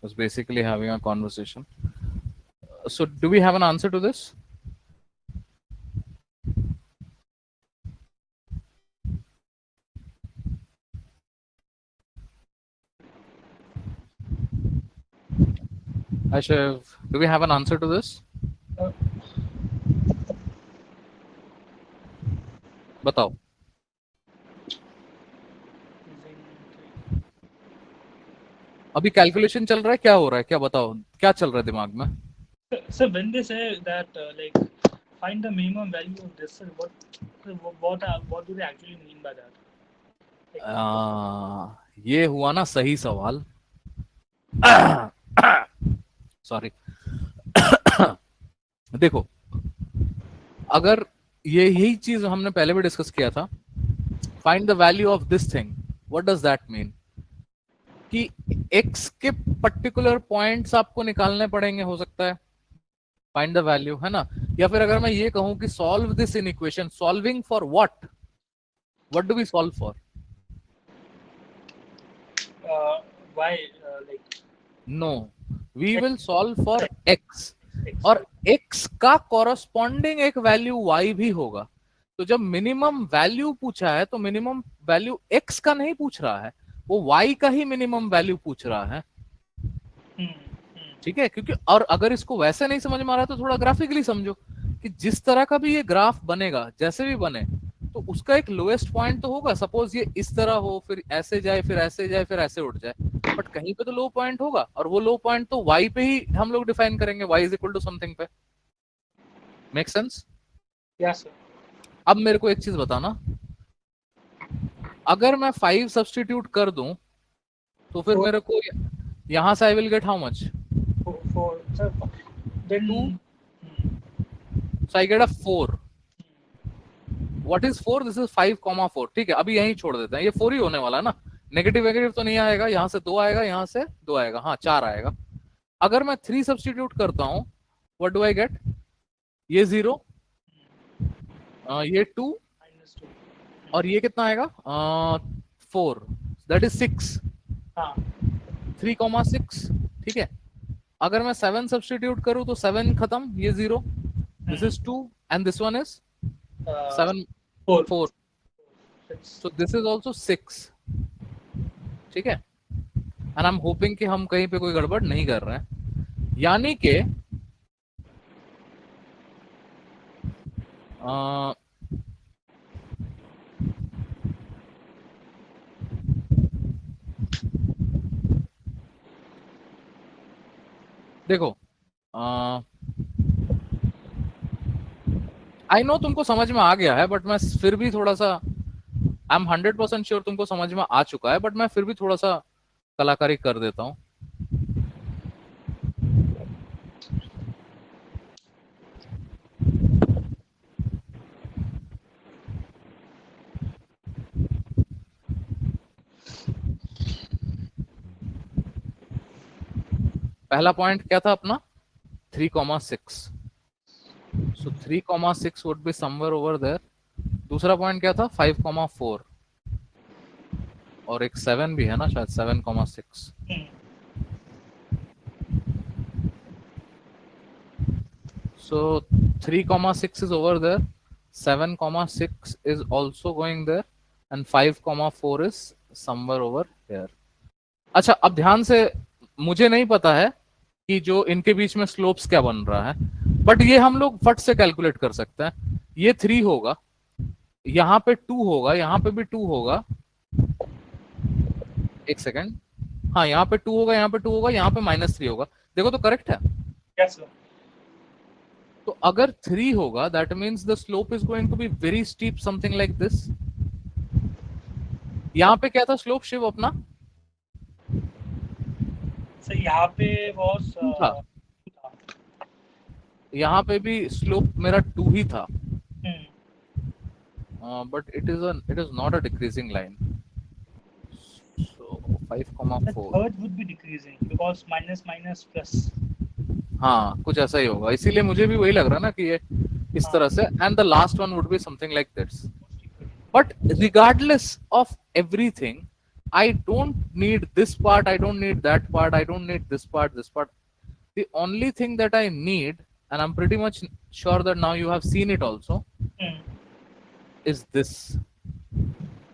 was basically having a conversation. So, do we have an answer to this? Hi, Shiv. Do we have an answer to this? Uh, बताओ. using अभी calculation चल रहा है, क्या हो रहा है, क्या बताओ, क्या चल रहा है दिमाग में? so when they say that like find the minimum value of this, what do they actually mean by that? ये हुआ ना सही सवाल. सॉरी. देखो, अगर ये यही चीज हमने पहले भी डिस्कस किया था, find the value of this thing, what does that mean? कि x के पर्टिकुलर पॉइंट्स आपको निकालने पड़ेंगे, हो सकता है, फाइंड द वैल्यू, है ना? या फिर अगर मैं ये कहूं कि solve this inequation, solving for what do we solve for? Why like no, we will solve for x, X? और x का कॉरस्पॉन्डिंग एक वैल्यू y भी होगा. तो जब मिनिमम वैल्यू पूछा है तो मिनिमम वैल्यू x का नहीं पूछ रहा है, वो y का ही मिनिमम वैल्यू पूछ रहा है. ठीक है? क्योंकि और अगर इसको वैसे नहीं समझ में आ रहा तो थोड़ा ग्राफिकली समझो कि जिस तरह का भी ये ग्राफ बनेगा, जैसे भी बने, तो उसका एक लोएस्ट पॉइंट तो होगा. सपोज ये इस तरह हो, फिर ऐसे जाए, फिर ऐसे जाए, फिर ऐसे उठ जाए, बट कहीं पे तो लो पॉइंट होगा, और वो लो पॉइंट तो y पे ही हम लोग डिफाइन करेंगे, y is equal to something पे. Make sense? Yes, sir. अब मेरे को एक चीज बताना, अगर मैं 5 सब्स्टिट्यूट कर दूं तो फिर मेरे को यहां से आई will gate how much? For sir, then 2. So I get a 4. What is 4? This is 5,4. ठीक है, अभी यहीं छोड़ देते हैं, ये 4 ही होने वाला है ना, नेगेटिव वेगेटिव तो नहीं आएगा, यहाँ से 2 आएगा, यहाँ से 2 आएगा, हाँ 4 आएगा. अगर मैं 3 सब्स्टिट्यूट करता हूँ, व्हाट डू आई गेट? ये 0, ये 2, -2. और ये कितना आएगा? 4, दैट इज 6. हाँ. 3,6. ठीक है. अगर मैं 7 सब्स्टिट्यूट करूं तो 7 खत्म, ये 0, this is 2, and this one is 7, 4. So this is also 6. ठीक है, एंड आई एम होपिंग कि हम कहीं पे कोई गड़बड़ नहीं कर रहे हैं. यानी कि देखो, आई नो तुमको समझ में आ गया है, बट मैं फिर भी थोड़ा सा, आई एम 100% श्योर तुमको समझ में आ चुका है, बट मैं फिर भी थोड़ा सा कलाकारी कर देता हूं. पहला पॉइंट क्या था अपना? 3,6. So 3,6 would be somewhere over there. दूसरा पॉइंट क्या था? 5,4, और एक 7 भी है ना शायद, 7,6. So 3,6 is over there, 7,6 is also going there, and 5,4 is somewhere over here. अच्छा, अब ध्यान से, मुझे नहीं पता है कि जो इनके बीच में स्लोप्स क्या बन रहा है, बट ये हम लोग फट से कैलकुलेट कर सकते हैं. ये 3 होगा, यहाँ पे 2 होगा, यहाँ पे भी 2 होगा. एक सेकेंड, हाँ यहाँ पे 2 होगा, यहाँ पे 2 होगा, यहाँ पे -3 होगा. देखो तो करेक्ट है. Yes, sir. तो अगर 3 होगा, that means the slope is going to be very steep, something like this. यहाँ पे क्या था स्लोप शिव अपना? सर यहाँ पे was 2 था. यहाँ पे भी स्लोप मेरा 2 ही था, but it is not a decreasing line. So 5,4. third would be decreasing because minus plus. हाँ, कुछ ऐसा ही होगा, इसीलिए मुझे भी वही लग रहा ना कि ये इस तरह से, and the last one would be something like this. But regardless of everything, I don't need this part, I don't need that part, I don't need this part, this part. The only thing that I need, and I'm pretty much sure that now you have seen it also, Hmm. is this.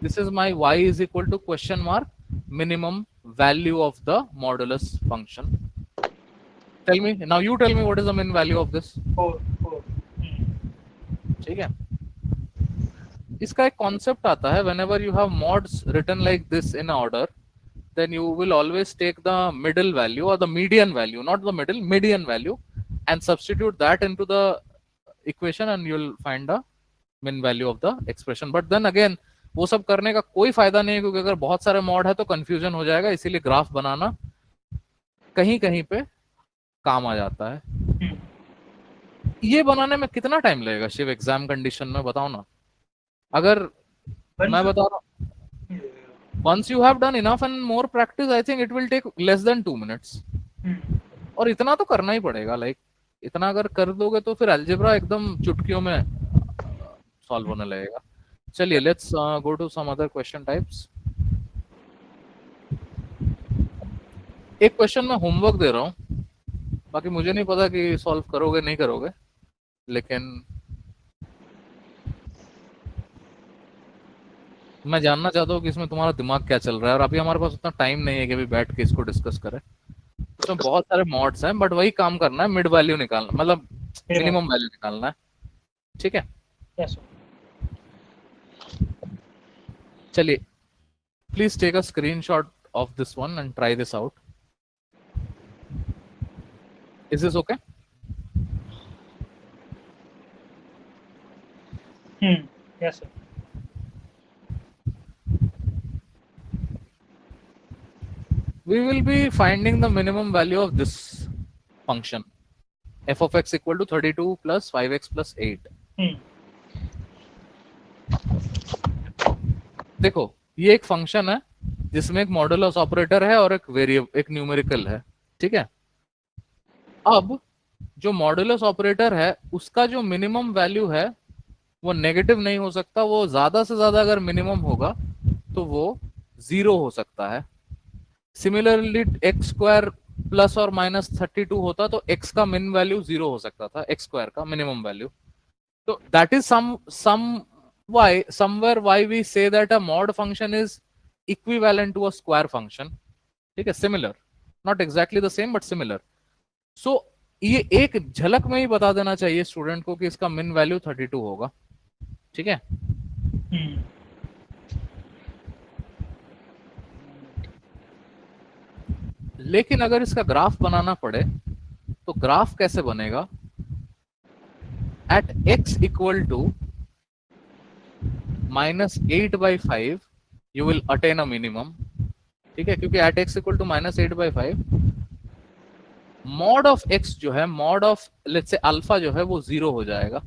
This is my y is equal to question mark minimum value of the modulus function. Tell me now, you tell me what is the min value of this. 4. Hmm. ठीक है, इसका एक concept आता है, whenever you have mods written like this in order, then you will always take the middle value or the median value, not the middle, median value, and substitute that into the equation and you'll find the min value of the expression. But then again, वो सब करने का कोई फायदा नहीं है, क्योंकि अगर बहुत सारे मॉड है तो कंफ्यूजन हो जाएगा, इसीलिए ग्राफ बनाना कहीं कहीं पे काम आ जाता है. Hmm. ये बनाने में कितना टाइम लगेगा शिव एग्जाम कंडीशन में, बताओ ना. अगर मैं बता रहा हूँ, Yeah. once you have done enough and more practice, I think it will take less than 2 minutes. Hmm. और इतना तो करना ही पड़ेगा, लाइक इतना अगर कर दोगे तो फिर अलजेब्रा एकदम चुटकियों में सॉल्व होने लगेगा. चलिए, let's go to some other question types. एक क्वेश्चन मैं होमवर्क दे रहा हूँ, बाकी मुझे नहीं पता कि सॉल्व करोगे नहीं करोगे, लेकिन मैं जानना चाहता हूँ कि इसमें तुम्हारा दिमाग क्या चल रहा है. और अभी हमारे पास उतना टाइम नहीं है कि अभी बैठ के इसको डिस्कस करें. इसमें बहुत सारे मॉड्स हैं, बट वही काम करना है, मिड वैल्यू निकालना, मतलब मिनिमम वैल्यू निकालना है. ठीक है, Yes, sir. चलिए, please take a screenshot of this one and try this out. Is this okay? Yes, sir. We will be finding the minimum value of this function, f of x equal to 32 plus 5x plus 8. Hmm. देखो, ये एक function है जिसमें एक modulus operator है और एक variable, एक न्यूमेरिकल है. ठीक है, अब जो मॉडुलस ऑपरेटर है उसका जो मिनिमम वैल्यू है वो नेगेटिव नहीं हो सकता. वो ज्यादा से ज्यादा अगर मिनिमम होगा तो वो 0 हो सकता है. सिमिलरली एक्स स्क्वायर प्लस और माइनस 32 होता तो एक्स का मिन वैल्यू 0 हो सकता था, एक्स स्क्वायर का मिनिमम वैल्यू. तो that is some why somewhere why we say that a mod function is equivalent to a square function. ठीक है, similar, not exactly the same but similar. So ये एक झलक में ही बता देना चाहिए स्टूडेंट को कि इसका मिन वैल्यू 32 होगा. ठीक है, Hmm. लेकिन अगर इसका ग्राफ बनाना पड़े तो ग्राफ कैसे बनेगा? At x equal to -8/5 you will attain a minimum. ठीक है, क्योंकि at x equal to -8/5 mod of x जो है, mod of let's say alpha जो है वो 0 हो जाएगा,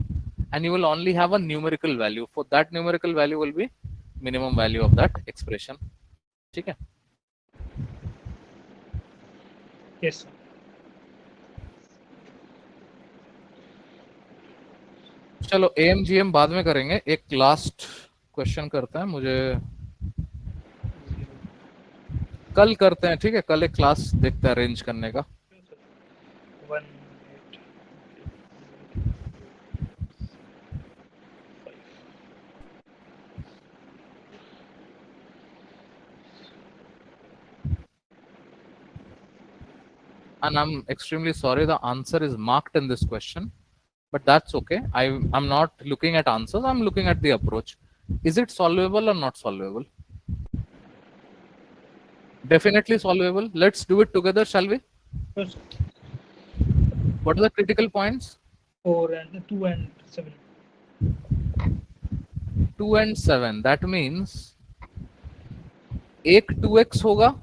and you will only have a numerical value. For that numerical value will be minimum value of that expression. ठीक है, Yes, sir. चलो AMGM बाद में करेंगे, एक लास्ट क्वेश्चन करते हैं, मुझे कल करते हैं. ठीक है, कल एक क्लास देखते हैं अरेंज करने का. 1, 8, 5. And I'm extremely sorry, the answer is marked in this question, but that's okay. I'm not looking at answers, I'm looking at the approach. Is it solvable or not solvable? Definitely solvable. Let's do it together, shall we? Yes, sir. What are the critical points? 4 and 2 and 7. 2 and 7. That means एक 2x होगा,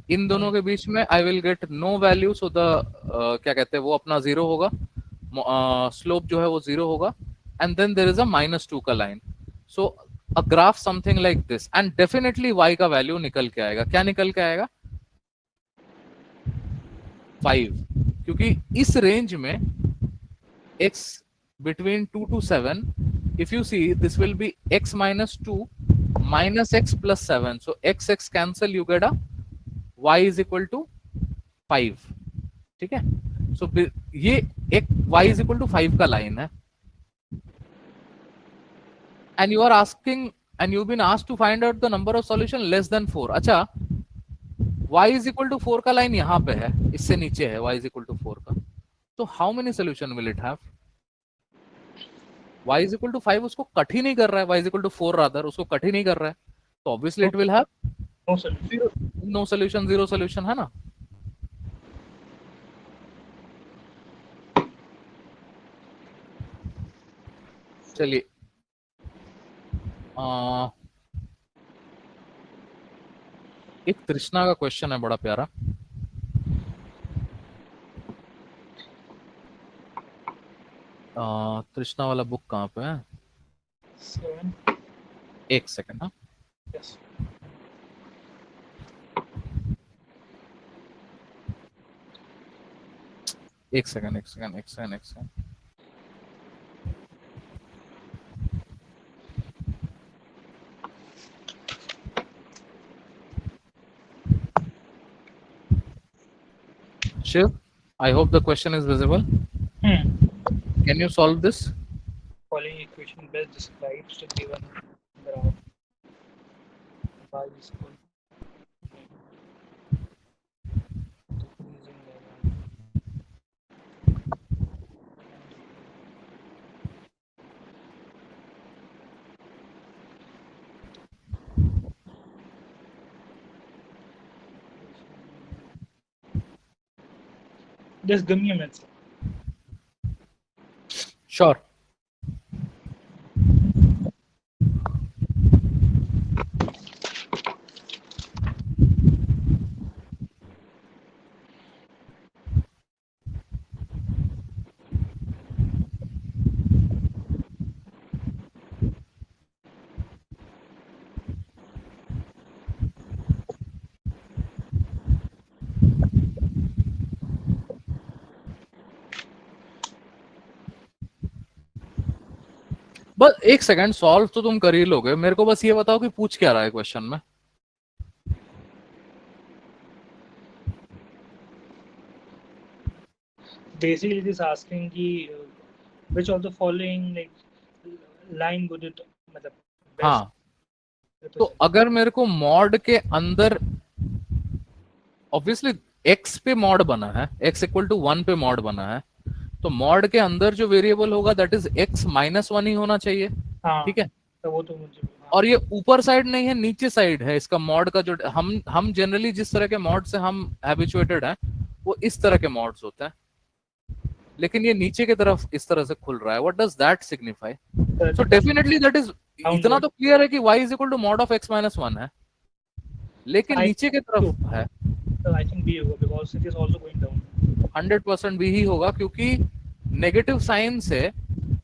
इन दोनों के बीच में I will get no value, so the क्या कहते हैं वो अपना 0 होगा, स्लोप जो है वो 0 होगा, and then there is a -2 का line. So a graph something like this, and definitely y का वैल्यू निकल के आएगा. क्या निकल के आएगा? 5, क्योंकि इस रेंज में x between 2 to 7, if you see this will be x -2 minus x plus 7. So x cancel, you get a y is equal to 5. ठीक है, so ये एक y is equal to 5 का लाइन है, and you are asking and you've been asked to find out the number of solution less than 4. अच्छा, y is equal to 4 का line यहाँ पे है, इससे नीचे है y is equal to 4 का, तो how many solution will it have? y is equal to 5 उसको कट ही नहीं कर रहा है, y is equal to 4 rather उसको कट ही नहीं कर रहा है, तो obviously it will have no solution. no solution, zero solution, है ना? चलिए, एक तृष्णा का क्वेश्चन है बड़ा प्यारा। तृष्णा वाला बुक कहाँ पे है? 7. एक सेकंड। हाँ, Yes. एक second. Shiv, I hope the question is visible. Can you solve this? Following equation best describes the given graph. Y is equal decreasing level. Just give me a minute. Sure. बस एक second, solve तो तुम कर ही लोगे, मेरे को बस ये बताओ कि पूछ क्या रहा है क्वेश्चन में। Basically, it is asking कि which of the following like line would it मतलब best हाँ, तो अगर मेरे को मॉड के अंदर ऑब्वियसली x पे मॉड बना है, x इक्वल टू 1 पे मॉड बना है, तो मॉड के अंदर जो वेरिएबल होगा दैट इज x माइनस 1 ही होना चाहिए। हाँ, ठीक है, तो वो तो मुझे हाँ. और ये ऊपर साइड नहीं है, नीचे साइड है इसका मॉड का। जो हम जनरली जिस तरह के मॉड से हम हैबिचुएटेड हैं वो इस तरह के मॉड्स होते हैं, लेकिन ये नीचे की तरफ इस तरह से खुल रहा है। What does that signify? So definitely that is, इतना तो क्लियर है कि y is equal to mod of x minus 1 है, लेकिन नीचे की तरफ है। So I think B होगा because it is also going down. 100% भी ही होगा, क्योंकि नेगेटिव साइन से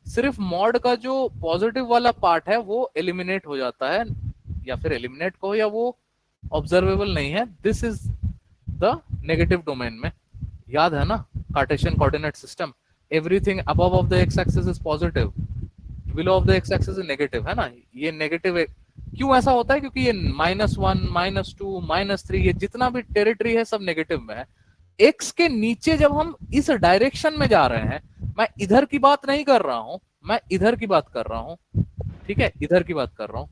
सिर्फ मॉड का जो पॉजिटिव वाला पार्ट है वो एलिमिनेट हो जाता है, या फिर एलिमिनेट को, या वो ऑब्जर्वेबल नहीं है। This is the negative domain में, याद है ना Cartesian coordinate system, everything above of the x axis is positive, below of the x axis is negative, है ना। ये नेगेटिव क्यों ऐसा होता है? क्योंकि ये -1, -2, -3 ये जितना भी टेरिटरी है सब नेगेटिव में है। एक्स के नीचे जब हम इस डायरेक्शन में जा रहे हैं, मैं इधर की बात नहीं कर रहा हूं, मैं इधर की बात कर रहा हूं, ठीक है, इधर की बात कर रहा हूं,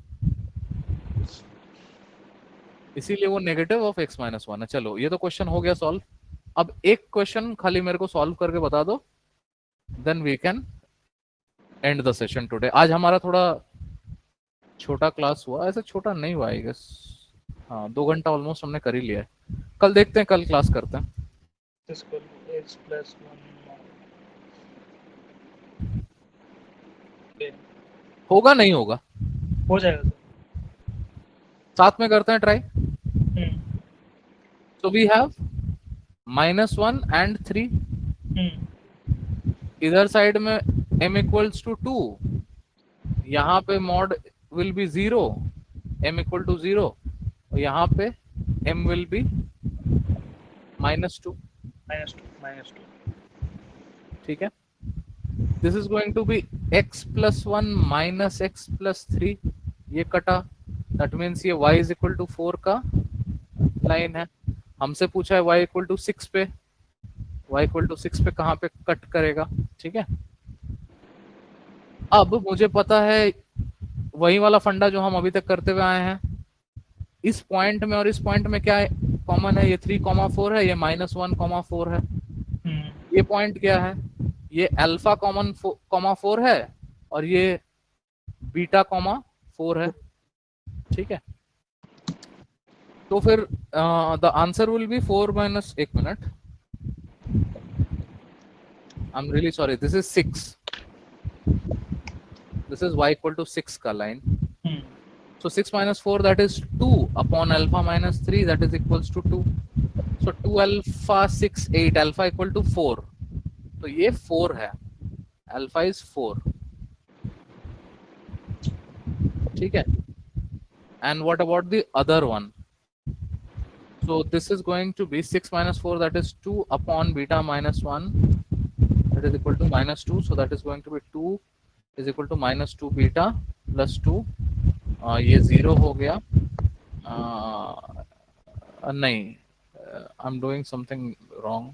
इसीलिए वो नेगेटिव ऑफ x माइनस 1 है। चलो ये तो क्वेश्चन हो गया सॉल्व। अब एक क्वेश्चन खाली मेरे को सॉल्व करके बता दो, then we can end the session today. आज हमारा थोड़ा छोटा क्लास हुआ, ऐसे छोटा नहीं हुआ आई गेस, हाँ 2 घंटा ऑलमोस्ट हमने कर ही लिया है। कल देखते हैं, कल क्लास करते हैं। x plus 1 होगा नहीं होगा, हो जाएगा साथ में करते हैं try. So we have -1 and 3, इधर साइड में m equals to 2, यहाँ पे mod will be 0, m equal to 0, और यहाँ पे m will be -2, ठीक है। This is going to be x plus 1 minus x plus 3, ये कटा, दैट मीन्स ये y इज इक्वल टू 4 का लाइन है। हमसे पूछा है y इक्वल टू 6 पे, y इक्वल टू 6 पे कहाँ पे कट करेगा, ठीक है। अब मुझे पता है वही वाला फंडा जो हम अभी तक करते हुए आए हैं, इस पॉइंट में और इस पॉइंट में क्या कॉमन है, ये 3,4 है, ये -1,4 है। ये पॉइंट क्या है, ये अल्फा कॉमा 4 है और ये बीटा कॉमा 4 है, ठीक है। तो फिर the answer will be 4 minus, एक minute, I am really sorry, this is 6, this is y equal to 6 का line. So 6 minus 4 that is 2 upon alpha minus 3 that is equals to 2. So 2 alpha 6 8 alpha equal to 4. तो ये 4 है, alpha is 4, ठीक है। And what about the other one? So this is going to be 6 minus 4 that is 2 upon beta minus 1 that is equal to minus 2. So that is going to be 2 is equal to minus 2 beta plus 2. ये 0 हो गया, नहीं, I am doing something wrong,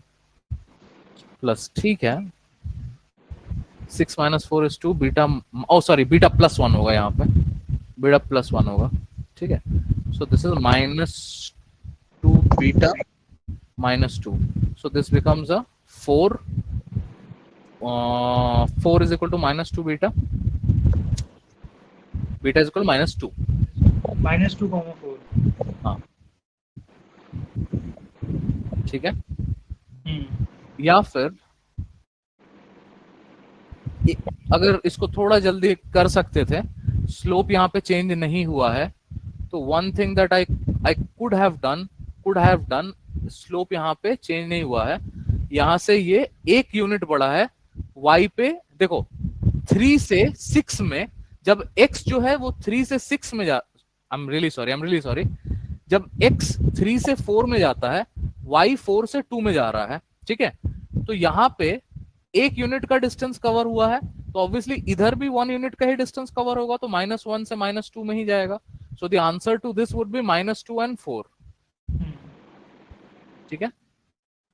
plus, ठीक है। 6 minus 4 is 2 बीटा, oh sorry, बीटा plus 1 होगा, यहाँ पे बीटा प्लस 1 होगा, ठीक है। So this is -2 beta -2, so this becomes a 4, 4 is equal to -2 beta, beta is equal to -2, -2,4, हाँ, ठीक है। या फिर अगर इसको थोड़ा जल्दी कर सकते थे, स्लोप यहाँ पे चेंज नहीं हुआ है, तो one thing that I could have done, slope यहाँ पे चेंज नहीं हुआ है, यहाँ से ये 1 यूनिट बढ़ा है y पे। देखो 3 से 6 में जब x जो है वो 3 से 6 में आई एम रियली सॉरी, जब x 3 से 4 में जाता है, y 4 से 2 में जा रहा है, ठीक है। तो यहाँ पे 1 यूनिट का डिस्टेंस कवर हुआ है, तो ऑब्वियसली इधर भी 1 यूनिट का ही डिस्टेंस कवर होगा, तो -1 से -2 में ही जाएगा। So the answer to this would be -2 and 4, ठीक है।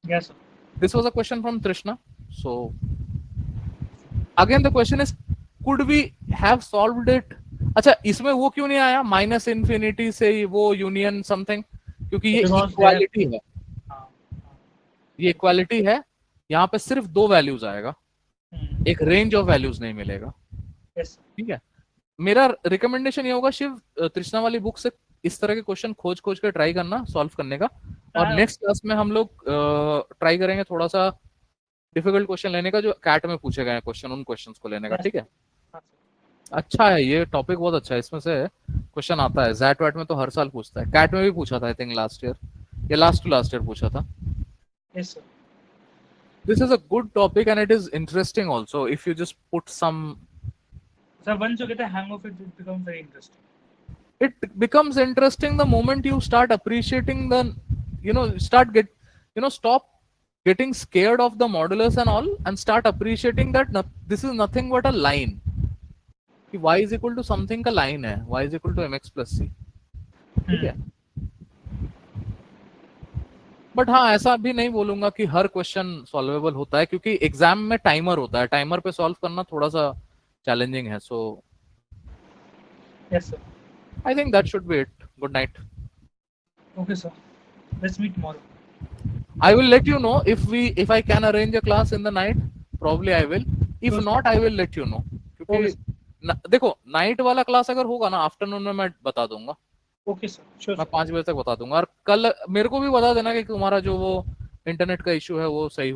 yes sir. This was a question from Trishna. So again the question is, could we have solved it? अच्छा, इसमें वो क्यों नहीं आया -∞ से वो यूनियन समथिंग, क्योंकि ये इक्वालिटी है, ये इक्वालिटी है, यहाँ पे सिर्फ 2 वैल्यूज आएगा, एक रेंज ऑफ वैल्यूज नहीं मिलेगा, ठीक है। मेरा रिकमेंडेशन ये होगा, शिव, तृष्णा वाली बुक से इस तरह के क्वेश्चन खोज के ट्राई करना सॉल्व करने का, और नेक्स्ट क्लास में हम लोग ट्राई करेंगे थोड़ा सा डिफिकल्ट क्वेश्चन लेने का, जो कैट में पूछे गए क्वेश्चन, उन क्वेश्चंस को लेने का, ठीक है। अच्छा है, ये टॉपिक बहुत अच्छा है, इसमें से क्वेश्चन आता है, जैट वैट में तो हर साल पूछता है, कैट में भी पूछा था आई थिंक लास्ट ईयर, या लास्ट ईयर पूछा था। Yes sir. This is a good topic and it is interesting also if you just put some. So once you get a hang of it, it becomes very interesting. It becomes interesting the moment you start appreciating the, stop getting scared of the modulus and all, and start appreciating that this is nothing but a line. Y is equal to something का line है, y is equal to mx plus c, ठीक है। But हाँ, ऐसा भी नहीं बोलूंगा कि हर क्वेश्चन सॉल्वेबल होता है, क्योंकि एग्जाम में टाइमर होता है, टाइमर पे सॉल्व करना थोड़ा सा चैलेंजिंग है। सो yes sir. I think that should be it. Good night. Okay sir, let's meet tomorrow. I will let you know if I can arrange a class in the night. Probably I will. If Sure. not, I will let you know. क्योंकि देखो, night वाला class अगर होगा ना, afternoon में मैं बता दूंगा। Okay sir, sure. मैं 5 बजे तक बता दूंगा, और कल मेरे को भी बता देना कि तुम्हारा जो वो इंटरनेट का इशू है वो सही